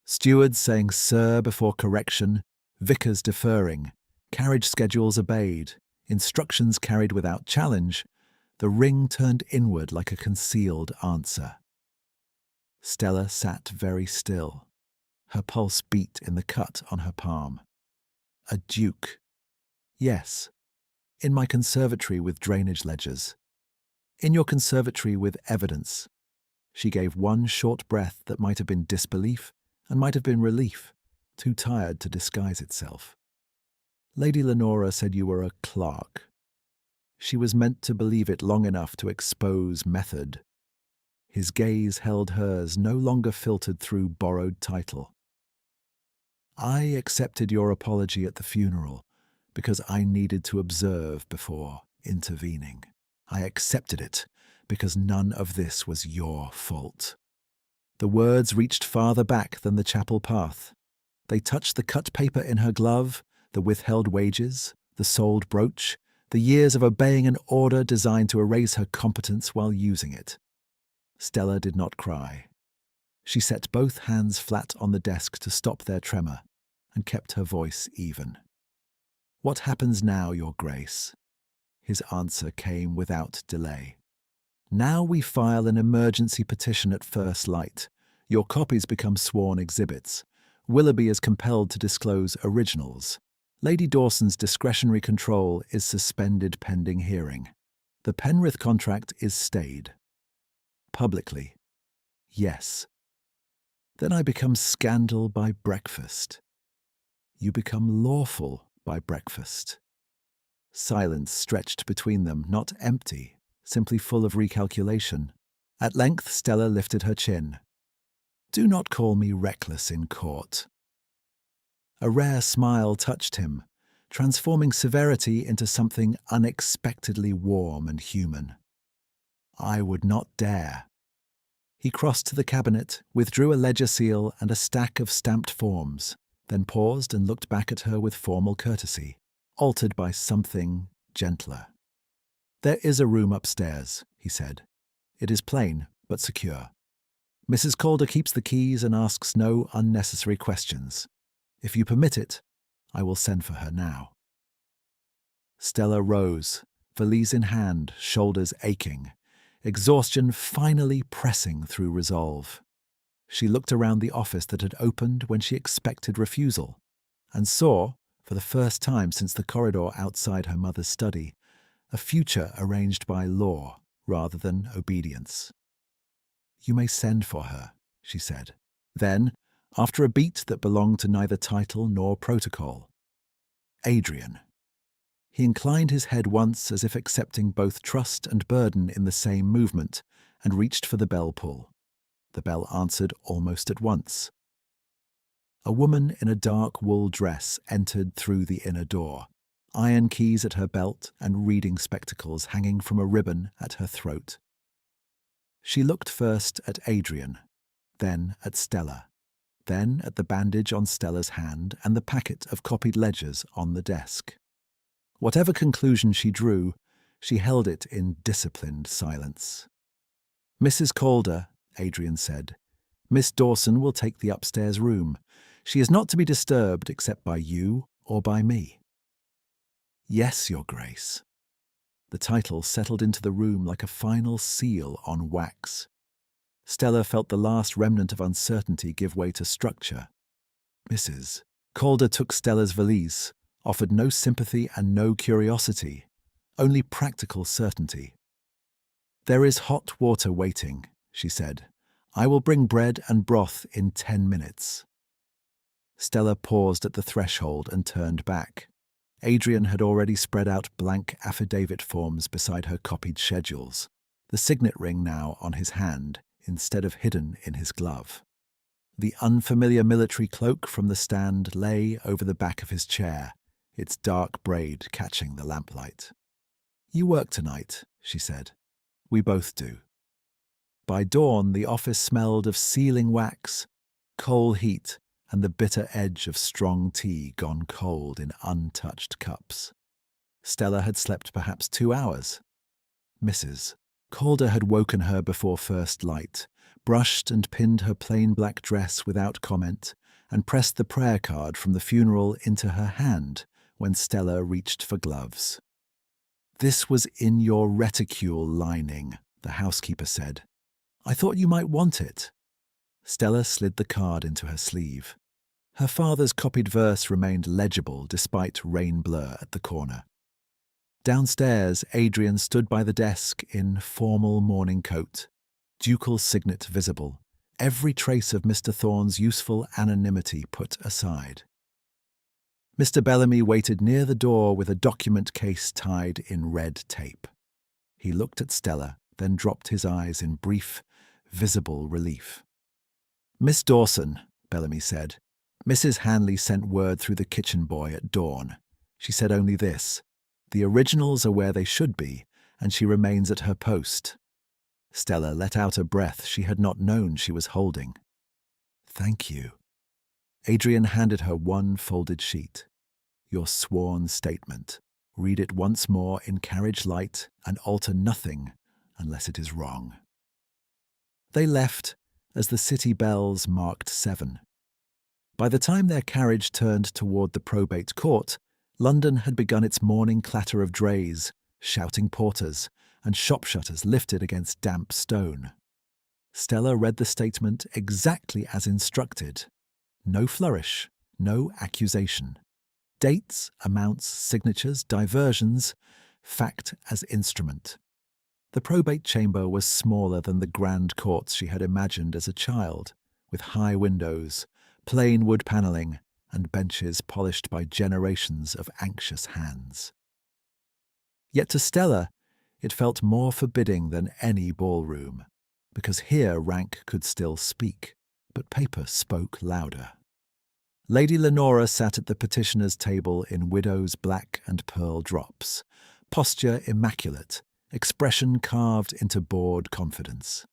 Stewards saying "sir" before correction, vicars deferring, carriage schedules obeyed, instructions carried without challenge, the ring turned inward like a concealed answer. Stella sat very still. Her pulse beat in the cut on her palm. A duke. Yes. In my conservatory with drainage ledgers. In your conservatory with evidence. She gave one short breath that might have been disbelief and might have been relief, too tired to disguise itself. "Lady Lenora said you were a clerk." She was meant to believe it long enough to expose method. His gaze held hers, no longer filtered through borrowed title. "I accepted your apology at the funeral because I needed to observe before intervening. I accepted it because none of this was your fault." The words reached farther back than the chapel path. They touched the cut paper in her glove, the withheld wages, the sold brooch, the years of obeying an order designed to erase her competence while using it. Stella did not cry. She set both hands flat on the desk to stop their tremor, and kept her voice even. "What happens now, Your Grace?" His answer came without delay. "Now we file an emergency petition at first light. Your copies become sworn exhibits. Willoughby is compelled to disclose originals. Lady Dawson's discretionary control is suspended pending hearing. The Penrith contract is stayed. Publicly. Yes. Then I become scandal by breakfast. You become lawful by breakfast." Silence stretched between them, not empty, simply full of recalculation. At length Stella lifted her chin. "Do not call me reckless in court." A rare smile touched him, transforming severity into something unexpectedly warm and human. "I would not dare." He crossed to the cabinet, withdrew a ledger seal and a stack of stamped forms, then paused and looked back at her with formal courtesy, altered by something gentler. "There is a room upstairs," he said. "It is plain, but secure. Mrs. Calder keeps the keys and asks no unnecessary questions. If you permit it, I will send for her now." Stella rose, valise in hand, shoulders aching, exhaustion finally pressing through resolve. She looked around the office that had opened when she expected refusal, and saw, for the first time since the corridor outside her mother's study, a future arranged by law rather than obedience. "You may send for her," she said. Then, after a beat that belonged to neither title nor protocol, "Adrian." He inclined his head once as if accepting both trust and burden in the same movement, and reached for the bell pull. The bell answered almost at once. A woman in a dark wool dress entered through the inner door, iron keys at her belt and reading spectacles hanging from a ribbon at her throat. She looked first at Adrian, then at Stella, then at the bandage on Stella's hand and the packet of copied ledgers on the desk. Whatever conclusion she drew, she held it in disciplined silence. "Mrs. Calder," Adrian said, "Miss Dawson will take the upstairs room. She is not to be disturbed except by you or by me." "Yes, Your Grace." The title settled into the room like a final seal on wax. Stella felt the last remnant of uncertainty give way to structure. Mrs. Calder took Stella's valise, offered no sympathy and no curiosity, only practical certainty. "There is hot water waiting," she said. "I will bring bread and broth in 10 minutes." Stella paused at the threshold and turned back. Adrian had already spread out blank affidavit forms beside her copied schedules, the signet ring now on his hand instead of hidden in his glove. The unfamiliar military cloak from the stand lay over the back of his chair, its dark braid catching the lamplight. "You work tonight," she said. "We both do." By dawn, the office smelled of sealing wax, coal heat, and the bitter edge of strong tea gone cold in untouched cups. Stella had slept perhaps 2 hours. Mrs. Calder had woken her before first light, brushed and pinned her plain black dress without comment, and pressed the prayer card from the funeral into her hand when Stella reached for gloves. "This was in your reticule lining," the housekeeper said. "I thought you might want it." Stella slid the card into her sleeve. Her father's copied verse remained legible despite rain blur at the corner. Downstairs, Adrian stood by the desk in formal morning coat, ducal signet visible, every trace of Mr. Thorne's useful anonymity put aside. Mr. Bellamy waited near the door with a document case tied in red tape. He looked at Stella, then dropped his eyes in brief, visible relief. "Miss Dawson," Bellamy said, "Mrs. Hanley sent word through the kitchen boy at dawn. She said only this: the originals are where they should be, and she remains at her post." Stella let out a breath she had not known she was holding. "Thank you." Adrian handed her one folded sheet. "Your sworn statement. Read it once more in carriage light and alter nothing unless it is wrong." They left as the city bells marked 7. By the time their carriage turned toward the probate court, London had begun its morning clatter of drays, shouting porters, and shop shutters lifted against damp stone. Stella read the statement exactly as instructed. No flourish, no accusation. Dates, amounts, signatures, diversions, fact as instrument. The probate chamber was smaller than the grand courts she had imagined as a child, with high windows, plain wood panelling, and benches polished by generations of anxious hands. Yet to Stella, it felt more forbidding than any ballroom, because here rank could still speak, but paper spoke louder. Lady Lenora sat at the petitioner's table in widow's black and pearl drops, posture immaculate, expression carved into bored confidence.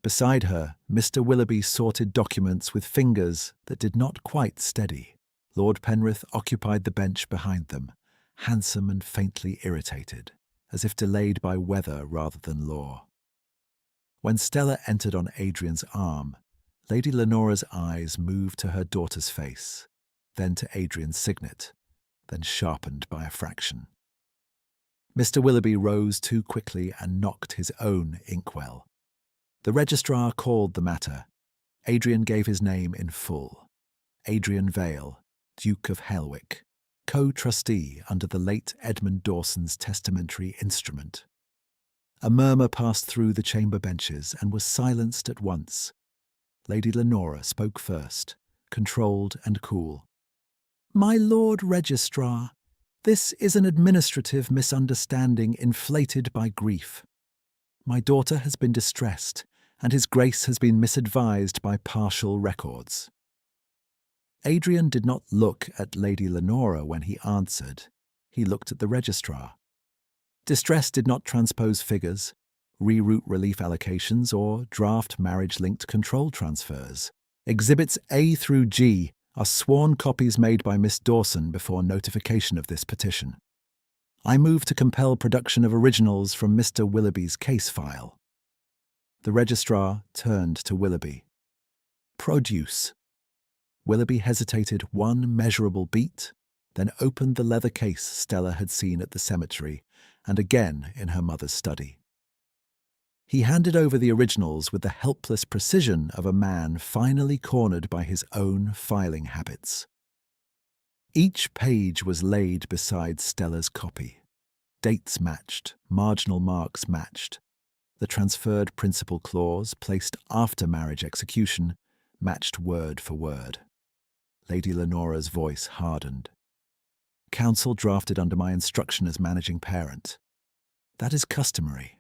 Beside her, Mr. Willoughby sorted documents with fingers that did not quite steady. Lord Penrith occupied the bench behind them, handsome and faintly irritated, as if delayed by weather rather than law. When Stella entered on Adrian's arm, Lady Lenora's eyes moved to her daughter's face, then to Adrian's signet, then sharpened by a fraction. Mr. Willoughby rose too quickly and knocked his own inkwell. The registrar called the matter. Adrian gave his name in full. Adrian Vale, Duke of Helwick, co-trustee under the late Edmund Dawson's testamentary instrument. A murmur passed through the chamber benches and was silenced at once. Lady Lenora spoke first, controlled and cool. "My Lord Registrar, this is an administrative misunderstanding inflated by grief. My daughter has been distressed, and His Grace has been misadvised by partial records." Adrian did not look at Lady Lenora when he answered. He looked at the registrar. Distress did not transpose figures, reroute relief allocations, or draft marriage-linked control transfers. Exhibits A through G are sworn copies made by Miss Dawson before notification of this petition. I move to compel production of originals from Mr. Willoughby's case file. The registrar turned to Willoughby. "Produce." Willoughby hesitated one measurable beat, then opened the leather case Stella had seen at the cemetery and again in her mother's study. He handed over the originals with the helpless precision of a man finally cornered by his own filing habits. Each page was laid beside Stella's copy. Dates matched, marginal marks matched. The transferred principal clause, placed after marriage execution, matched word for word. Lady Lenora's voice hardened. "Counsel drafted under my instruction as managing parent. That is customary."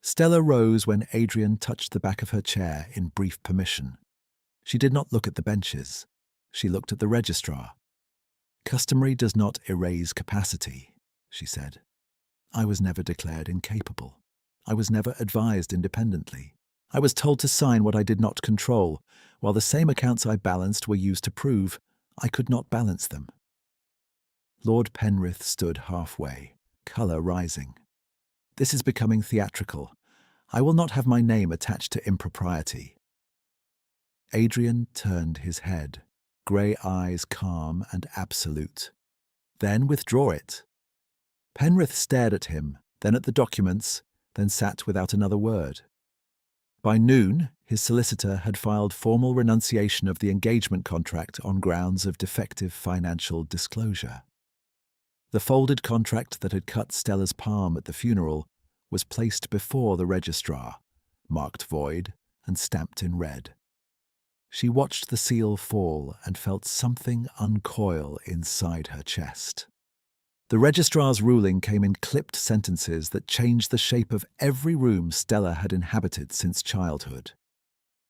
Stella rose when Adrian touched the back of her chair in brief permission. She did not look at the benches. She looked at the registrar. "Customary does not erase capacity," she said. "I was never declared incapable. I was never advised independently. I was told to sign what I did not control, while the same accounts I balanced were used to prove I could not balance them." Lord Penrith stood halfway, colour rising. "This is becoming theatrical. I will not have my name attached to impropriety." Adrian turned his head, grey eyes calm and absolute. "Then withdraw it." Penrith stared at him, then at the documents, then sat without another word. By noon, his solicitor had filed formal renunciation of the engagement contract on grounds of defective financial disclosure. The folded contract that had cut Stella's palm at the funeral was placed before the registrar, marked void and stamped in red. She watched the seal fall and felt something uncoil inside her chest. The registrar's ruling came in clipped sentences that changed the shape of every room Stella had inhabited since childhood.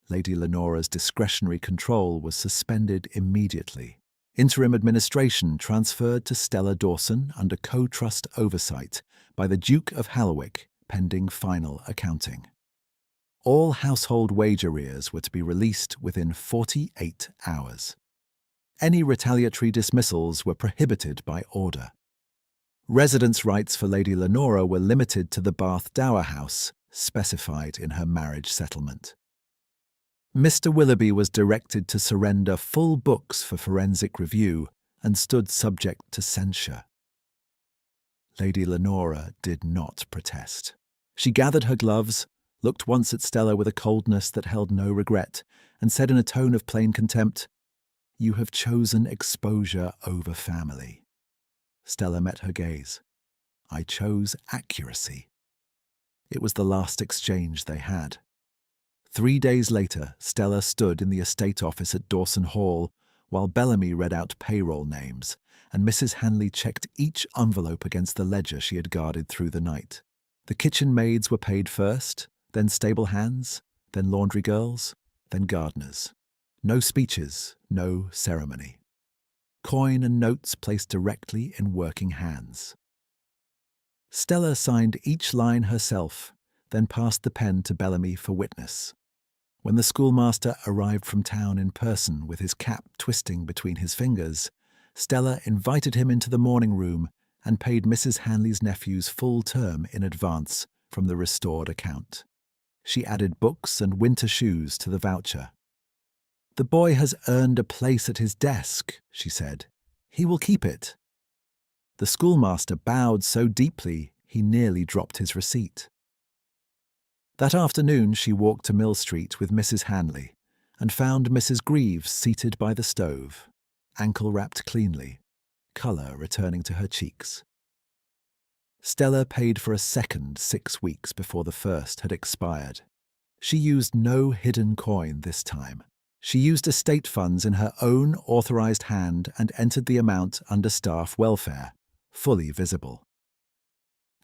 Lady Lenora's discretionary control was suspended immediately. Interim administration transferred to Stella Dawson under co-trust oversight by the Duke of Helwick, pending final accounting. All household wage arrears were to be released within 48 hours. Any retaliatory dismissals were prohibited by order. Residence rights for Lady Lenora were limited to the Bath Dower House, specified in her marriage settlement. Mr. Willoughby was directed to surrender full books for forensic review and stood subject to censure. Lady Lenora did not protest. She gathered her gloves, looked once at Stella with a coldness that held no regret, and said in a tone of plain contempt, "You have chosen exposure over family." Stella met her gaze. "I chose accuracy." It was the last exchange they had. 3 days later, Stella stood in the estate office at Dawson Hall while Bellamy read out payroll names, and Mrs. Hanley checked each envelope against the ledger she had guarded through the night. The kitchen maids were paid first, then stable hands, then laundry girls, then gardeners. No speeches, no ceremony. Coin and notes placed directly in working hands. Stella signed each line herself, then passed the pen to Bellamy for witness. When the schoolmaster arrived from town in person with his cap twisting between his fingers, Stella invited him into the morning room and paid Mrs. Hanley's nephew's full term in advance from the restored account. She added books and winter shoes to the voucher. "The boy has earned a place at his desk," she said. "He will keep it." The schoolmaster bowed so deeply he nearly dropped his receipt. That afternoon she walked to Mill Street with Mrs. Hanley and found Mrs. Greaves seated by the stove, ankle-wrapped cleanly, colour returning to her cheeks. Stella paid for a second 6 weeks before the first had expired. She used no hidden coin this time. She used estate funds in her own authorised hand and entered the amount under staff welfare, fully visible.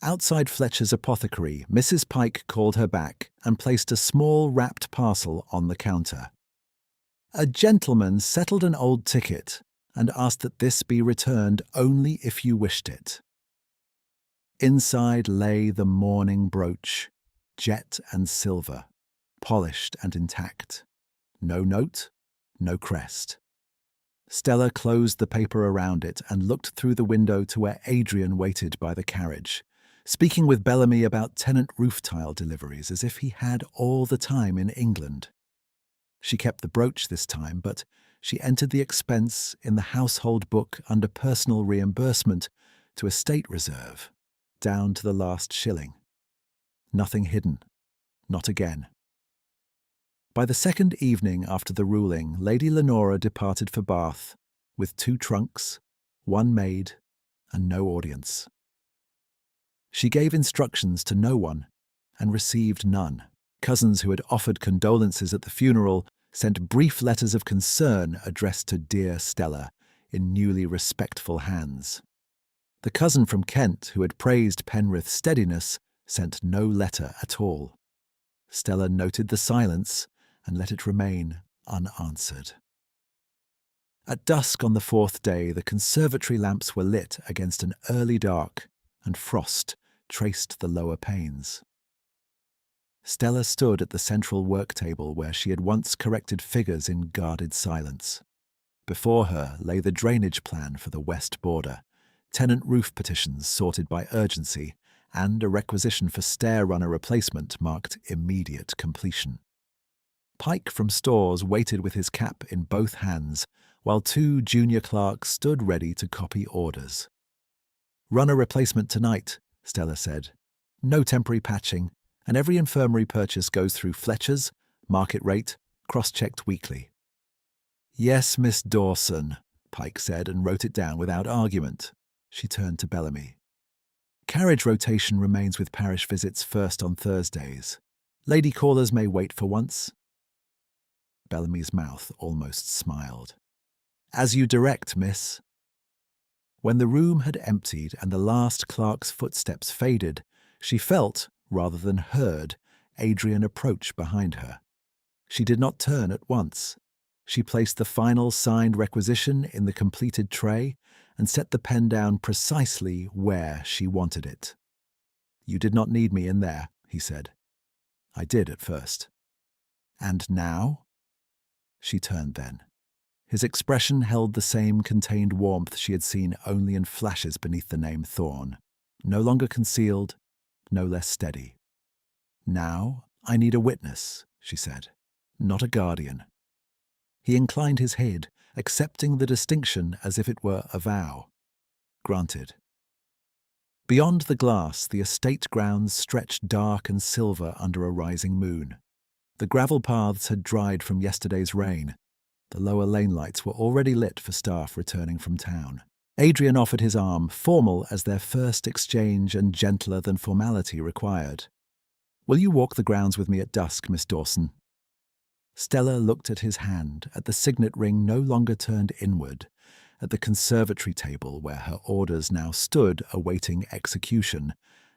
Outside Fletcher's apothecary, Mrs. Pike called her back and placed a small wrapped parcel on the counter. A gentleman settled an old ticket and asked that this be returned only if you wished it. Inside lay the mourning brooch, jet and silver, polished and intact. No note, no crest. Stella closed the paper around it and looked through the window to where Adrian waited by the carriage, speaking with Bellamy about tenant roof tile deliveries as if he had all the time in England. She kept the brooch this time, but she entered the expense in the household book under personal reimbursement to estate reserve, down to the last shilling. Nothing hidden, not again. By the second evening after the ruling, Lady Lenora departed for Bath, with 2 trunks, 1 maid, and no audience. She gave instructions to no one, and received none. Cousins who had offered condolences at the funeral sent brief letters of concern addressed to dear Stella in newly respectful hands. The cousin from Kent who had praised Penrith's steadiness sent no letter at all. Stella noted the silence and let it remain unanswered. At dusk on the 4th day, the conservatory lamps were lit against an early dark, and frost traced the lower panes. Stella stood at the central work table where she had once corrected figures in guarded silence. Before her lay the drainage plan for the west border, tenant roof petitions sorted by urgency, and a requisition for stair runner replacement marked immediate completion. Pike from Stores waited with his cap in both hands, while 2 junior clerks stood ready to copy orders. "Runner replacement tonight," Stella said. "No temporary patching, and every infirmary purchase goes through Fletcher's, market rate, cross-checked weekly." "Yes, Miss Dawson," Pike said and wrote it down without argument. She turned to Bellamy. "Carriage rotation remains with parish visits first on Thursdays. Lady callers may wait for once." Bellamy's mouth almost smiled. "As you direct, miss." When the room had emptied and the last clerk's footsteps faded, she felt, rather than heard, Adrian approach behind her. She did not turn at once. She placed the final signed requisition in the completed tray and set the pen down precisely where she wanted it. "You did not need me in there," he said. "I did at first." "And now?" She turned then. His expression held the same contained warmth she had seen only in flashes beneath the name Thorne, no longer concealed, no less steady. "Now I need a witness," she said, "not a guardian." He inclined his head, accepting the distinction as if it were a vow. "Granted." Beyond the glass, the estate grounds stretched dark and silver under a rising moon. The gravel paths had dried from yesterday's rain. The lower lane lights were already lit for staff returning from town. Adrian offered his arm, formal as their first exchange and gentler than formality required. "Will you walk the grounds with me at dusk, Miss Dawson?" Stella looked at his hand, at the signet ring no longer turned inward, at the conservatory table where her orders now stood awaiting execution,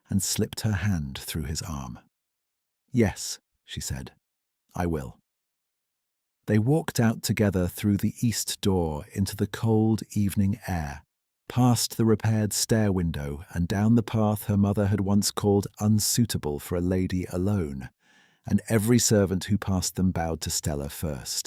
and slipped her hand through his arm. "Yes," she said, "I will." They walked out together through the east door into the cold evening air, past the repaired stair window and down the path her mother had once called unsuitable for a lady alone, and every servant who passed them bowed to Stella first.